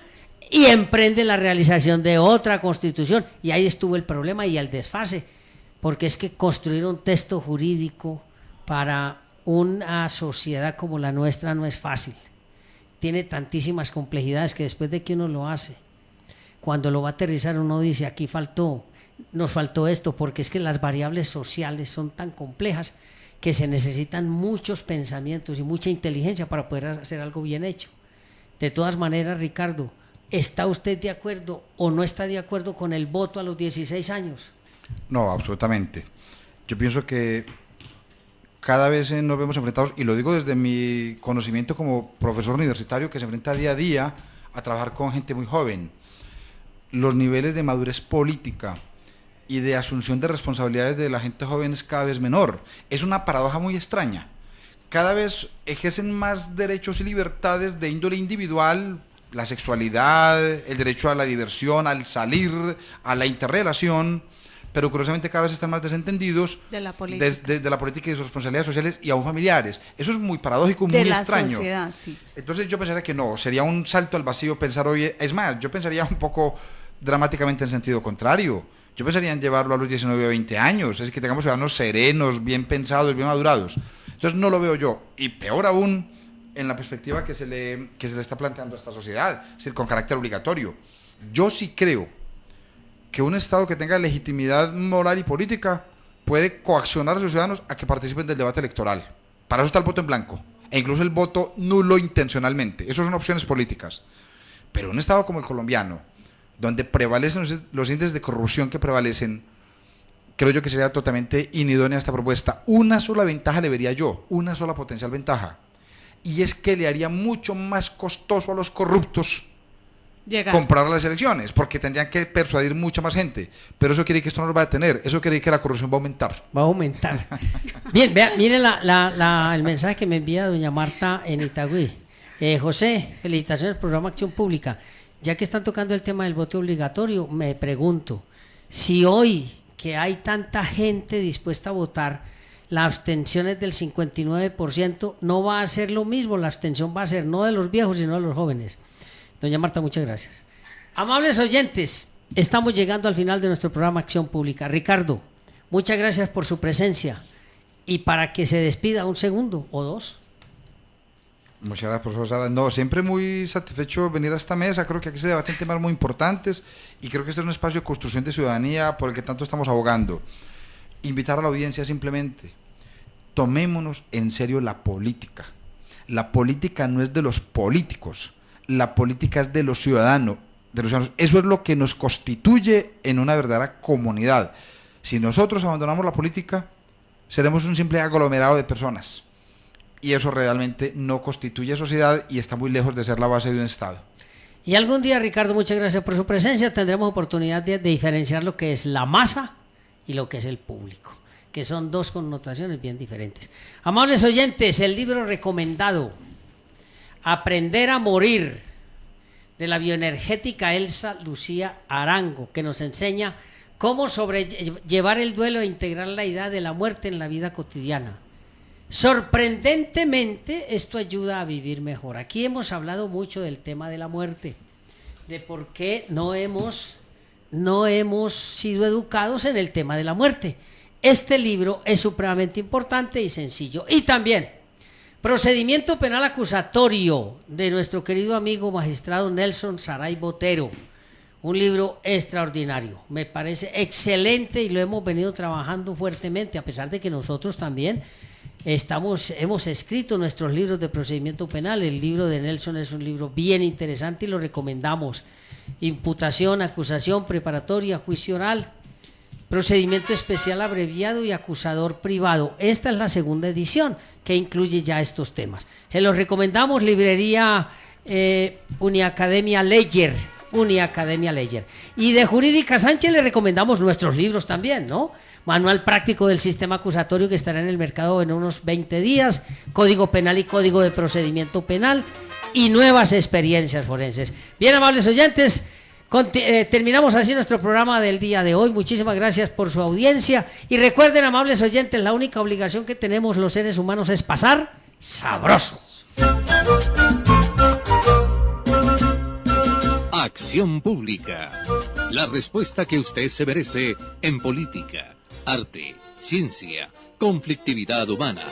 y emprende la realización de otra constitución. Y ahí estuvo el problema y el desfase. Porque es que construir un texto jurídico para una sociedad como la nuestra no es fácil. Tiene tantísimas complejidades que después de que uno lo hace, cuando lo va a aterrizar uno dice aquí nos faltó esto, porque es que las variables sociales son tan complejas que se necesitan muchos pensamientos y mucha inteligencia para poder hacer algo bien hecho. De todas maneras, Ricardo, ¿está usted de acuerdo o no está de acuerdo con el voto a los 16 años? No, absolutamente. Yo pienso que cada vez nos vemos enfrentados, y lo digo desde mi conocimiento como profesor universitario que se enfrenta día a día a trabajar con gente muy joven. Los niveles de madurez política y de asunción de responsabilidades de la gente joven es cada vez menor. Es una paradoja muy extraña. Cada vez ejercen más derechos y libertades de índole individual, la sexualidad, el derecho a la diversión, al salir, a la interrelación, pero curiosamente cada vez están más desentendidos de la política, de la política y de sus responsabilidades sociales y aún familiares. Eso es muy paradójico, muy extraño. Sociedad, sí. Entonces yo pensaría que no, sería un salto al vacío pensar hoy, es más, yo pensaría un poco dramáticamente en sentido contrario. Yo pensaría en llevarlo a los 19 o 20 años, es que tengamos ciudadanos serenos, bien pensados, bien madurados. Entonces no lo veo yo, y peor aún en la perspectiva que se le está planteando a esta sociedad, es decir, con carácter obligatorio. Yo sí creo que un Estado que tenga legitimidad moral y política puede coaccionar a sus ciudadanos a que participen del debate electoral. Para eso está el voto en blanco, e incluso el voto nulo intencionalmente. Esas son opciones políticas. Pero un Estado como el colombiano, donde prevalecen los índices de corrupción que prevalecen, creo yo que sería totalmente inidónea esta propuesta. Una sola ventaja le vería yo, una sola potencial ventaja, y es que le haría mucho más costoso a los corruptos comprar las elecciones, porque tendrían que persuadir mucha más gente, pero eso quiere decir que esto no lo va a detener, eso quiere decir que la corrupción va a aumentar. Va a aumentar. Bien, vea, mire el mensaje que me envía doña Marta en Itagüí. José, felicitaciones al programa Acción Pública. Ya que están tocando el tema del voto obligatorio, me pregunto si hoy que hay tanta gente dispuesta a votar, la abstención es del 59%, no va a ser lo mismo, la abstención va a ser no de los viejos sino de los jóvenes. Doña Marta, muchas gracias. Amables oyentes, estamos llegando al final de nuestro programa Acción Pública. Ricardo, muchas gracias por su presencia, y para que se despida un segundo o dos. Muchas gracias, profesor Sada. No, siempre muy satisfecho de venir a esta mesa. Creo que aquí se debaten temas muy importantes y creo que este es un espacio de construcción de ciudadanía por el que tanto estamos abogando. Invitar a la audiencia simplemente, tomémonos en serio la política. La política no es de los políticos, la política es de los ciudadanos. Eso es lo que nos constituye en una verdadera comunidad. Si nosotros abandonamos la política, seremos un simple aglomerado de personas. Y eso realmente no constituye sociedad y está muy lejos de ser la base de un Estado. Y algún día, Ricardo, muchas gracias por su presencia, tendremos oportunidad de diferenciar lo que es la masa y lo que es el público, que son dos connotaciones bien diferentes. Amables oyentes, el libro recomendado, Aprender a morir, de la bioenergética Elsa Lucía Arango, que nos enseña cómo sobrellevar el duelo e integrar la idea de la muerte en la vida cotidiana. Sorprendentemente, esto ayuda a vivir mejor. Aquí hemos hablado mucho del tema de la muerte, de por qué no hemos sido educados en el tema de la muerte. Este libro es supremamente importante y sencillo. Y también, Procedimiento Penal Acusatorio, de nuestro querido amigo magistrado Nelson Saray Botero. Un libro extraordinario, me parece excelente y lo hemos venido trabajando fuertemente, a pesar de que nosotros también hemos escrito nuestros libros de procedimiento penal. El libro de Nelson es un libro bien interesante y lo recomendamos. Imputación, acusación, preparatoria, juicio oral, procedimiento especial abreviado y acusador privado. Esta es la segunda edición que incluye ya estos temas. Se los recomendamos, librería Uniacademia Ledger. Y de Jurídica Sánchez le recomendamos nuestros libros también, ¿no? Manual práctico del sistema acusatorio, que estará en el mercado en unos 20 días, Código Penal y Código de Procedimiento Penal, y nuevas experiencias forenses. Bien, amables oyentes, terminamos así nuestro programa del día de hoy. Muchísimas gracias por su audiencia y recuerden, amables oyentes, la única obligación que tenemos los seres humanos es pasar sabroso. Acción pública. La respuesta que usted se merece en política, arte, ciencia, conflictividad humana.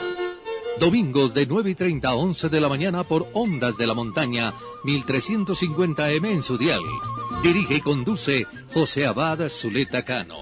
Domingos de 9:30 a 11 de la mañana por Ondas de la Montaña, 1350M en su dial. Dirige y conduce José Abad Zuleta Cano.